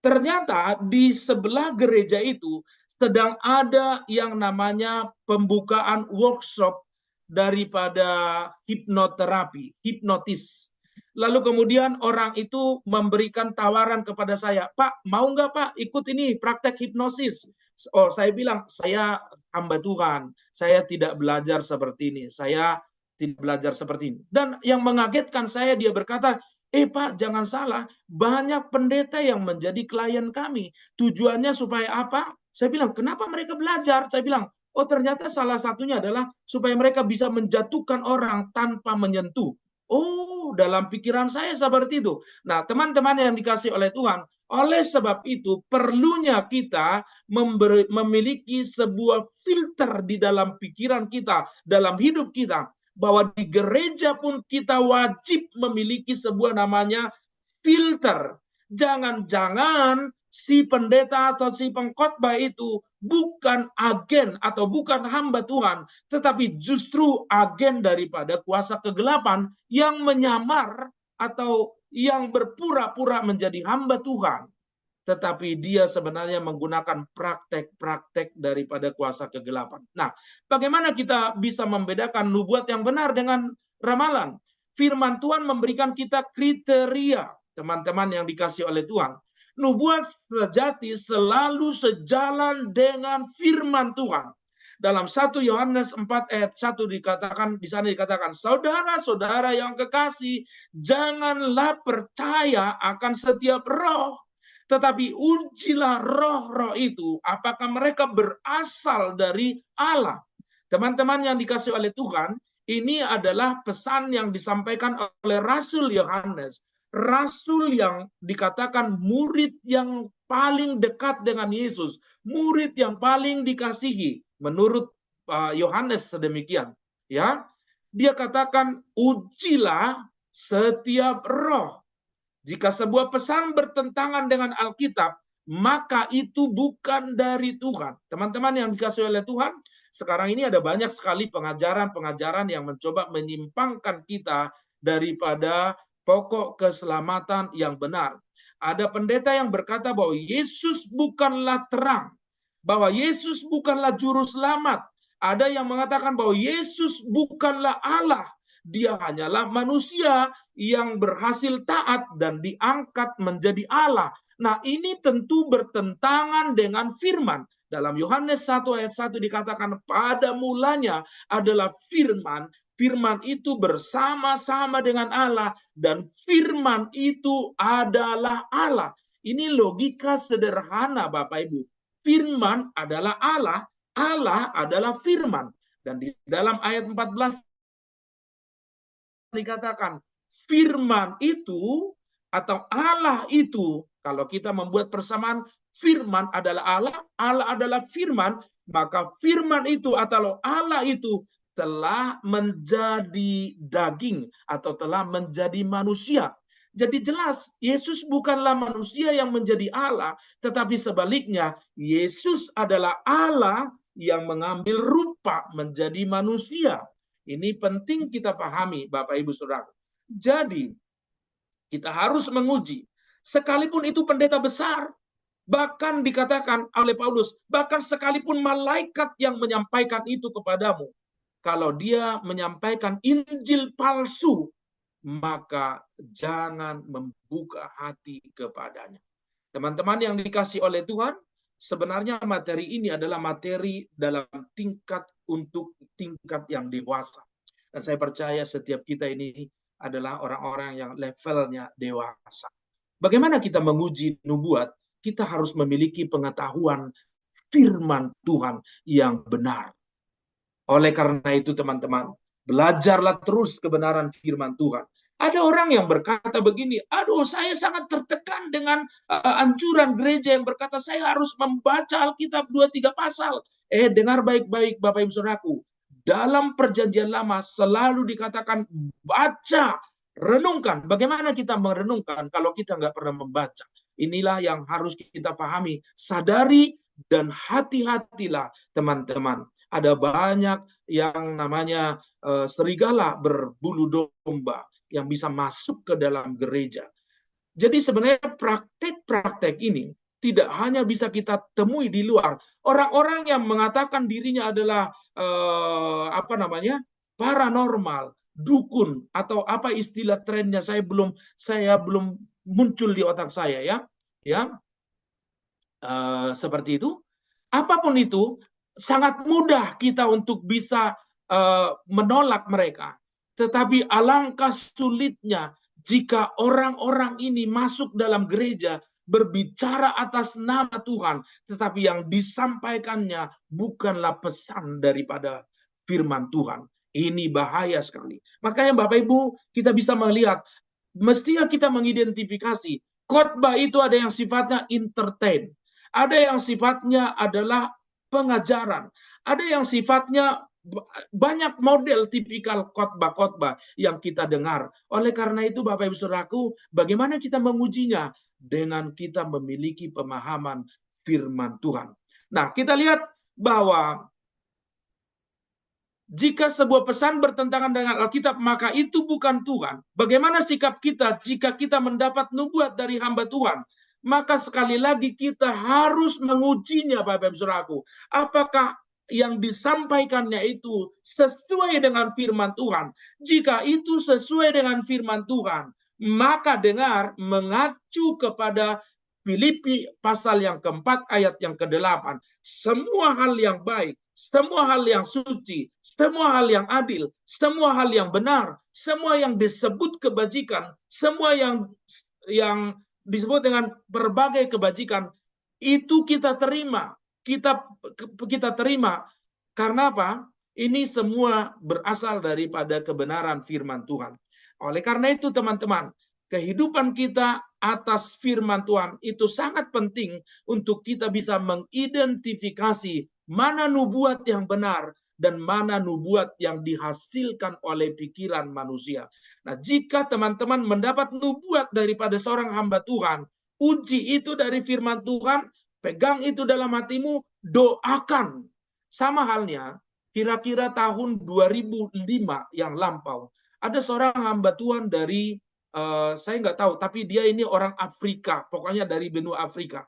ternyata di sebelah gereja itu sedang ada yang namanya pembukaan workshop daripada hipnoterapi, hipnotis. Lalu kemudian orang itu memberikan tawaran kepada saya, Pak, mau nggak Pak ikut ini praktek hipnosis? Oh, saya bilang, saya hamba Tuhan, saya tidak belajar seperti ini, saya tidak belajar seperti ini. Dan yang mengagetkan saya, dia berkata, Pak, jangan salah, banyak pendeta yang menjadi klien kami. Tujuannya supaya apa? Saya bilang, kenapa mereka belajar? Saya bilang, oh ternyata salah satunya adalah supaya mereka bisa menjatuhkan orang tanpa menyentuh. Oh, dalam pikiran saya seperti itu. Nah, teman-teman yang dikasih oleh Tuhan, oleh sebab itu perlunya kita memiliki sebuah filter di dalam pikiran kita, dalam hidup kita, bahwa di gereja pun kita wajib memiliki sebuah namanya filter. Jangan-jangan si pendeta atau si pengkhotbah itu bukan agen atau bukan hamba Tuhan, tetapi justru agen daripada kuasa kegelapan yang menyamar atau yang berpura-pura menjadi hamba Tuhan, tetapi dia sebenarnya menggunakan praktek-praktek daripada kuasa kegelapan. Nah, bagaimana kita bisa membedakan nubuat yang benar dengan ramalan? Firman Tuhan memberikan kita kriteria, teman-teman yang dikasih oleh Tuhan. Nubuat sejati selalu sejalan dengan firman Tuhan. Dalam 1 Yohanes 4 ayat 1 dikatakan, di sana dikatakan, saudara-saudara yang kekasih, janganlah percaya akan setiap roh, tetapi ujilah roh-roh itu, apakah mereka berasal dari Allah. Teman-teman yang dikasih oleh Tuhan, ini adalah pesan yang disampaikan oleh Rasul Yohanes. Rasul yang dikatakan murid yang paling dekat dengan Yesus, murid yang paling dikasihi menurut Yohanes sedemikian, ya. Dia katakan ujilah setiap roh. Jika sebuah pesan bertentangan dengan Alkitab, maka itu bukan dari Tuhan. Teman-teman yang dikasihi oleh Tuhan, sekarang ini ada banyak sekali pengajaran-pengajaran yang mencoba menyimpangkan kita daripada pokok keselamatan yang benar. Ada pendeta yang berkata bahwa Yesus bukanlah terang, bahwa Yesus bukanlah juru selamat. Ada yang mengatakan bahwa Yesus bukanlah Allah, dia hanyalah manusia yang berhasil taat dan diangkat menjadi Allah. Nah, ini tentu bertentangan dengan firman. Dalam Yohanes 1 ayat 1 dikatakan, pada mulanya adalah firman, firman itu bersama-sama dengan Allah, dan firman itu adalah Allah. Ini logika sederhana Bapak Ibu. Firman adalah Allah, Allah adalah firman. Dan di dalam ayat 14 dikatakan firman itu atau Allah itu, kalau kita membuat persamaan firman adalah Allah, Allah adalah firman, maka firman itu atau Allah itu telah menjadi daging atau telah menjadi manusia. Jadi jelas Yesus bukanlah manusia yang menjadi Allah, tetapi sebaliknya Yesus adalah Allah yang mengambil rupa menjadi manusia. Ini penting kita pahami Bapak Ibu Saudara. Jadi kita harus menguji, sekalipun itu pendeta besar, bahkan dikatakan oleh Paulus, bahkan sekalipun malaikat yang menyampaikan itu kepadamu, kalau dia menyampaikan Injil palsu, maka jangan membuka hati kepadanya. Teman-teman yang dikasih oleh Tuhan, sebenarnya materi ini adalah materi dalam tingkat yang dewasa. Dan saya percaya setiap kita ini adalah orang-orang yang levelnya dewasa. Bagaimana kita menguji nubuat? Kita harus memiliki pengetahuan firman Tuhan yang benar. Oleh karena itu teman-teman, belajarlah terus kebenaran firman Tuhan. Ada orang yang berkata begini, aduh saya sangat tertekan dengan anjuran gereja yang berkata saya harus membaca Alkitab 2-3 pasal. Dengar baik-baik Bapak Ibu Saudaraku. Dalam perjanjian lama selalu dikatakan baca, renungkan. Bagaimana kita merenungkan kalau kita nggak pernah membaca? Inilah yang harus kita pahami. Sadari dan hati-hatilah teman-teman. Ada banyak yang namanya serigala berbulu domba yang bisa masuk ke dalam gereja. Jadi sebenarnya praktek-praktek ini tidak hanya bisa kita temui di luar. Orang-orang yang mengatakan dirinya adalah paranormal, dukun atau apa istilah trennya saya belum muncul di otak saya seperti itu. Apapun itu sangat mudah kita untuk bisa menolak mereka. Tetapi alangkah sulitnya jika orang-orang ini masuk dalam gereja berbicara atas nama Tuhan, tetapi yang disampaikannya bukanlah pesan daripada firman Tuhan. Ini bahaya sekali. Makanya Bapak Ibu, kita bisa melihat, mestinya kita mengidentifikasi, khotbah itu ada yang sifatnya entertain, ada yang sifatnya adalah pengajaran, ada yang sifatnya banyak model tipikal khotbah-khotbah yang kita dengar. Oleh karena itu Bapak Ibu Saudaraku, bagaimana kita mengujinya? Dengan kita memiliki pemahaman firman Tuhan. Nah, kita lihat bahwa jika sebuah pesan bertentangan dengan Alkitab, maka itu bukan Tuhan. Bagaimana sikap kita jika kita mendapat nubuat dari hamba Tuhan? Maka sekali lagi kita harus mengujinya Bapak Ibu Saudaraku. Apakah yang disampaikannya itu sesuai dengan firman Tuhan? Jika itu sesuai dengan firman Tuhan, maka dengar mengacu kepada Filipi pasal yang keempat ayat yang ke-8. Semua hal yang baik, semua hal yang suci, semua hal yang adil, semua hal yang benar, semua yang disebut kebajikan, semua yang disebut dengan berbagai kebajikan, itu kita terima. Kita terima karena apa? Ini semua berasal daripada kebenaran firman Tuhan. Oleh karena itu teman-teman, kehidupan kita atas firman Tuhan itu sangat penting untuk kita bisa mengidentifikasi mana nubuat yang benar dan mana nubuat yang dihasilkan oleh pikiran manusia. Nah, jika teman-teman mendapat nubuat daripada seorang hamba Tuhan, uji itu dari firman Tuhan, pegang itu dalam hatimu, doakan. Sama halnya, kira-kira tahun 2005 yang lampau, ada seorang hamba Tuhan dari, saya nggak tahu, tapi dia ini orang Afrika, pokoknya dari benua Afrika.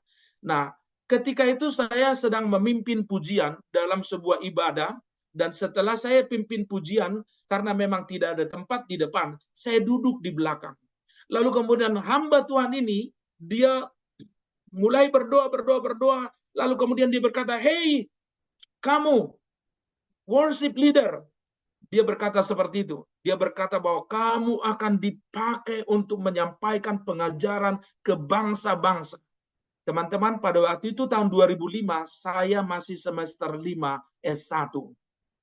Nah, ketika itu saya sedang memimpin pujian dalam sebuah ibadah, dan setelah saya pimpin pujian, karena memang tidak ada tempat di depan, saya duduk di belakang. Lalu kemudian hamba Tuhan ini, dia mulai berdoa, lalu kemudian dia berkata, hey, kamu, worship leader, Dia berkata seperti itu. Dia berkata bahwa kamu akan dipakai untuk menyampaikan pengajaran ke bangsa-bangsa. Teman-teman, pada waktu itu tahun 2005, saya masih semester 5 S1.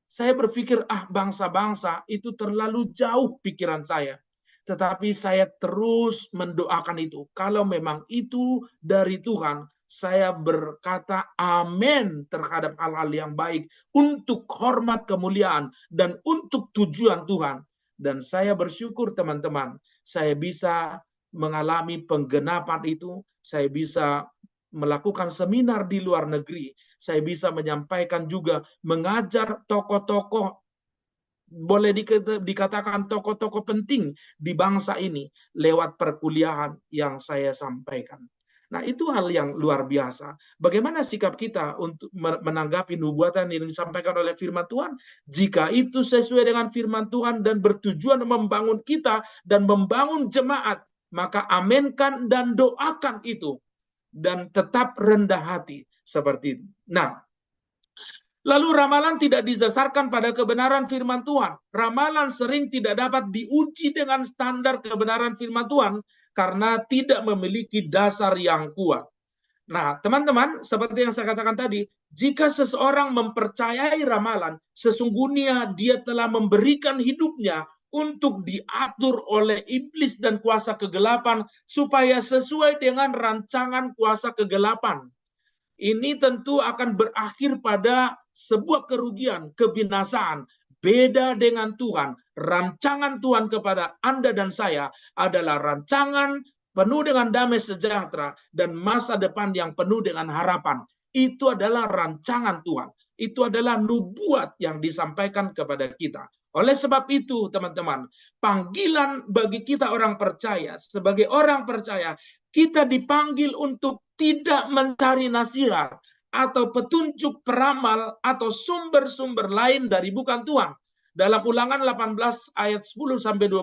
Saya berpikir, bangsa-bangsa itu terlalu jauh pikiran saya. Tetapi saya terus mendoakan itu. Kalau memang itu dari Tuhan, saya berkata amin terhadap hal-hal yang baik untuk hormat kemuliaan dan untuk tujuan Tuhan. Dan saya bersyukur teman-teman, saya bisa mengalami penggenapan itu, saya bisa melakukan seminar di luar negeri, saya bisa menyampaikan juga, mengajar tokoh-tokoh, boleh dikatakan tokoh-tokoh penting di bangsa ini lewat perkuliahan yang saya sampaikan. Nah, itu hal yang luar biasa. Bagaimana sikap kita untuk menanggapi nubuatan yang disampaikan oleh firman Tuhan? Jika itu sesuai dengan firman Tuhan dan bertujuan membangun kita dan membangun jemaat, maka aminkan dan doakan itu. Dan tetap rendah hati seperti itu. Nah, lalu ramalan tidak didasarkan pada kebenaran firman Tuhan. Ramalan sering tidak dapat diuji dengan standar kebenaran firman Tuhan karena tidak memiliki dasar yang kuat. Nah, teman-teman, seperti yang saya katakan tadi, jika seseorang mempercayai ramalan, sesungguhnya dia telah memberikan hidupnya untuk diatur oleh iblis dan kuasa kegelapan supaya sesuai dengan rancangan kuasa kegelapan. Ini tentu akan berakhir pada sebuah kerugian, kebinasaan. Beda dengan Tuhan. Rancangan Tuhan kepada Anda dan saya adalah rancangan penuh dengan damai sejahtera dan masa depan yang penuh dengan harapan. Itu adalah rancangan Tuhan. Itu adalah nubuat yang disampaikan kepada kita. Oleh sebab itu, teman-teman, panggilan bagi kita orang percaya, sebagai orang percaya, kita dipanggil untuk tidak mencari nasihat atau petunjuk peramal atau sumber-sumber lain dari bukan Tuhan. Dalam Ulangan 18 ayat 10-12,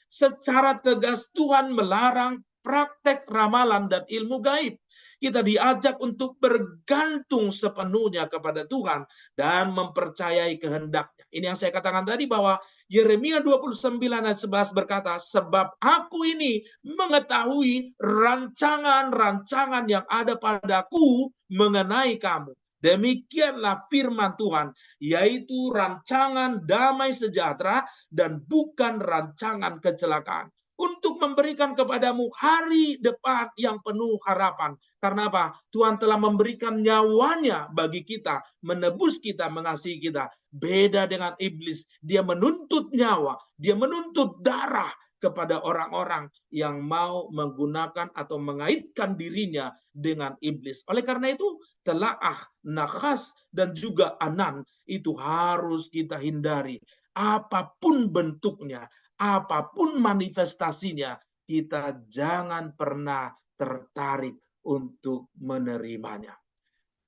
secara tegas Tuhan melarang praktek ramalan dan ilmu gaib. Kita diajak untuk bergantung sepenuhnya kepada Tuhan dan mempercayai kehendaknya. Ini yang saya katakan tadi bahwa Yeremia 29 ayat 11 berkata, sebab aku ini mengetahui rancangan-rancangan yang ada padaku mengenai kamu. Demikianlah firman Tuhan, yaitu rancangan damai sejahtera dan bukan rancangan kecelakaan. Untuk memberikan kepadamu hari depan yang penuh harapan. Karena apa? Tuhan telah memberikan nyawanya bagi kita, menebus kita, mengasihi kita. Beda dengan iblis, dia menuntut nyawa, dia menuntut darah kepada orang-orang yang mau menggunakan atau mengaitkan dirinya dengan iblis. Oleh karena itu, telaah, nakhas, dan juga anan itu harus kita hindari. Apapun bentuknya, apapun manifestasinya, kita jangan pernah tertarik untuk menerimanya.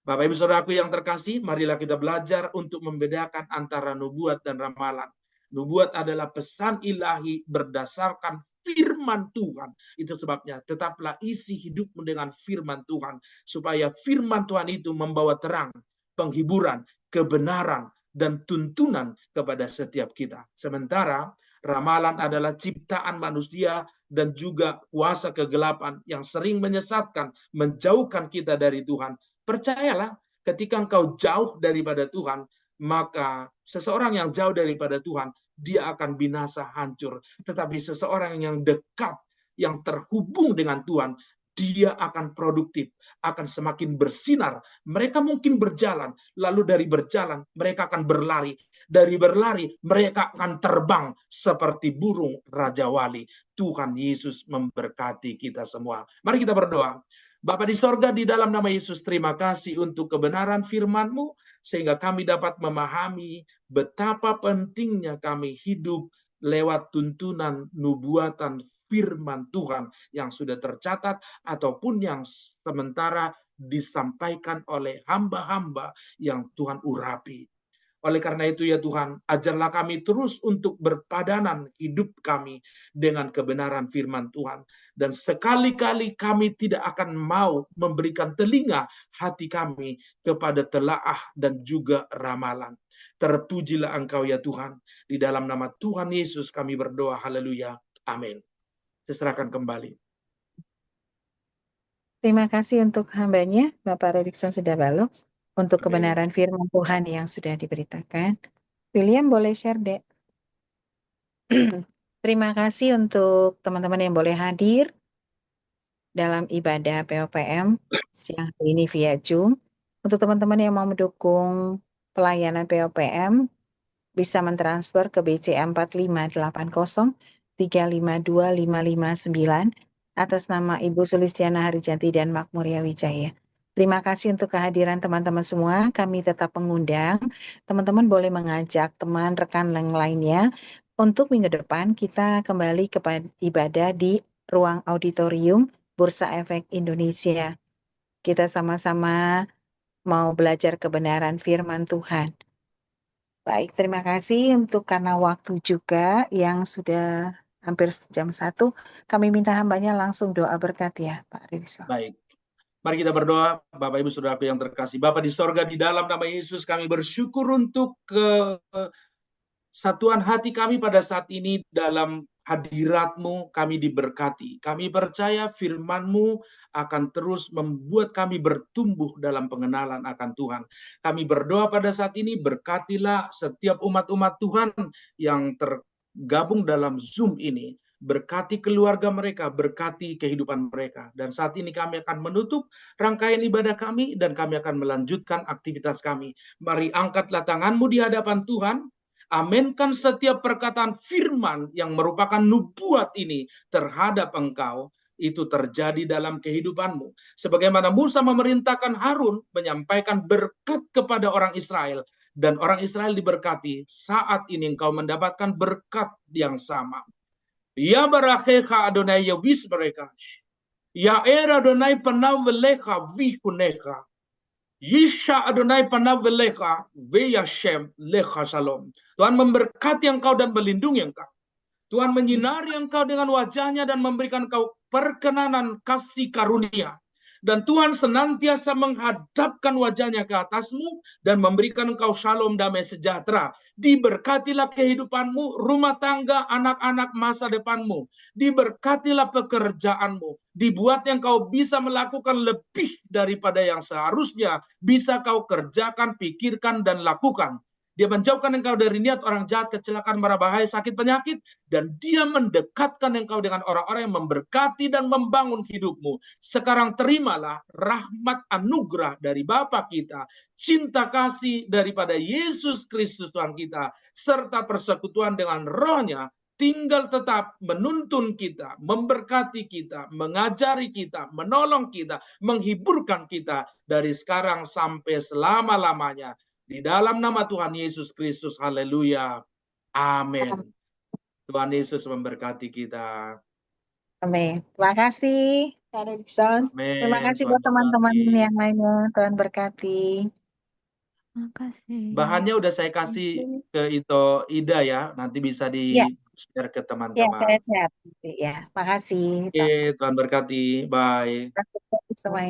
Bapak Ibu Saudaraku yang terkasih, marilah kita belajar untuk membedakan antara nubuat dan ramalan. Nubuat adalah pesan ilahi berdasarkan firman Tuhan. Itu sebabnya tetaplah isi hidupmu dengan firman Tuhan, supaya firman Tuhan itu membawa terang, penghiburan, kebenaran, dan tuntunan kepada setiap kita. Sementara ramalan adalah ciptaan manusia dan juga kuasa kegelapan yang sering menyesatkan, menjauhkan kita dari Tuhan. Percayalah, ketika engkau jauh daripada Tuhan, maka seseorang yang jauh daripada Tuhan, dia akan binasa, hancur. Tetapi seseorang yang dekat, yang terhubung dengan Tuhan, dia akan produktif, akan semakin bersinar. Mereka mungkin berjalan, lalu dari berjalan, mereka akan berlari. Dari berlari, mereka akan terbang seperti burung Raja Wali. Tuhan Yesus memberkati kita semua. Mari kita berdoa. Bapa di sorga, di dalam nama Yesus, terima kasih untuk kebenaran firman-Mu, sehingga kami dapat memahami betapa pentingnya kami hidup lewat tuntunan nubuatan firman Tuhan yang sudah tercatat ataupun yang sementara disampaikan oleh hamba-hamba yang Tuhan urapi. Oleh karena itu ya Tuhan, ajarlah kami terus untuk berpadanan hidup kami dengan kebenaran firman Tuhan. Dan sekali-kali kami tidak akan mau memberikan telinga hati kami kepada telaah dan juga ramalan. Terpujilah Engkau ya Tuhan. Di dalam nama Tuhan Yesus kami berdoa. Haleluya. Amin. Saya serahkan kembali. Terima kasih untuk hambanya, Bapak Rodikson Sudabalo, untuk Amin. kebenaran firman Tuhan yang sudah diberitakan. William boleh share, Dek. Terima kasih untuk teman-teman yang boleh hadir dalam ibadah POPM siang hari ini via Zoom. Untuk teman-teman yang mau mendukung pelayanan POPM, bisa mentransfer ke BCA 4580 352559 atas nama Ibu Sulistiana Harijati dan Makmuria Wijaya. Terima kasih untuk kehadiran teman-teman semua. Kami tetap mengundang. Teman-teman boleh mengajak teman, rekan yang lainnya. Untuk minggu depan kita kembali kepada ibadah di ruang auditorium Bursa Efek Indonesia. Kita sama-sama mau belajar kebenaran firman Tuhan. Baik, terima kasih untuk karena waktu juga yang sudah hampir jam 1. Kami minta hambanya langsung doa berkat ya, Pak Rizwan. Baik. Mari kita berdoa, Bapak Ibu Saudaraku yang terkasih. Bapak di sorga, di dalam nama Yesus kami bersyukur untuk kesatuan hati kami pada saat ini dalam hadirat-Mu, kami diberkati. Kami percaya firman-Mu akan terus membuat kami bertumbuh dalam pengenalan akan Tuhan. Kami berdoa pada saat ini, berkatilah setiap umat-umat Tuhan yang tergabung dalam Zoom ini. Berkati keluarga mereka, berkati kehidupan mereka. Dan saat ini kami akan menutup rangkaian ibadah kami dan kami akan melanjutkan aktivitas kami. Mari angkatlah tanganmu di hadapan Tuhan. Aminkan setiap perkataan firman yang merupakan nubuat ini terhadap engkau. Itu terjadi dalam kehidupanmu. Sebagaimana Musa memerintahkan Harun menyampaikan berkat kepada orang Israel. Dan orang Israel diberkati. Saat ini engkau mendapatkan berkat yang sama. Ya barakecha Adonai Yewis mereka. Ya era Adonai panav velecha vikunecha. Yisha Adonai panav velecha veyashem lecha shalom. Tuhan memberkati engkau dan melindungi engkau. Tuhan menyinari engkau dengan wajahnya dan memberikan engkau perkenanan kasih karunia. Dan Tuhan senantiasa menghadapkan wajahnya ke atasmu dan memberikan engkau shalom damai sejahtera. Diberkatilah kehidupanmu, rumah tangga, anak-anak masa depanmu. Diberkatilah pekerjaanmu. Dibuatnya engkau bisa melakukan lebih daripada yang seharusnya bisa kau kerjakan, pikirkan, dan lakukan. Dia menjauhkan engkau dari niat orang jahat, kecelakaan, mara bahaya, sakit, penyakit. Dan dia mendekatkan engkau dengan orang-orang yang memberkati dan membangun hidupmu. Sekarang terimalah rahmat anugerah dari Bapa kita. Cinta kasih daripada Yesus Kristus Tuhan kita. Serta persekutuan dengan rohnya. Tinggal tetap menuntun kita, memberkati kita, mengajari kita, menolong kita, menghiburkan kita. Dari sekarang sampai selama-lamanya. Di dalam nama Tuhan Yesus Kristus, haleluya, amin. Tuhan Yesus memberkati kita. Amin. Terima kasih, Pak Rodikson. Terima kasih buat teman-teman yang lainnya. Tuhan berkati. Terima kasih. Bahannya udah saya kasih ke Ida ya, nanti bisa di-share ke teman-teman. Ya, saya share. Ya, makasih. Oke, Tuhan berkati. Bye. Semuanya.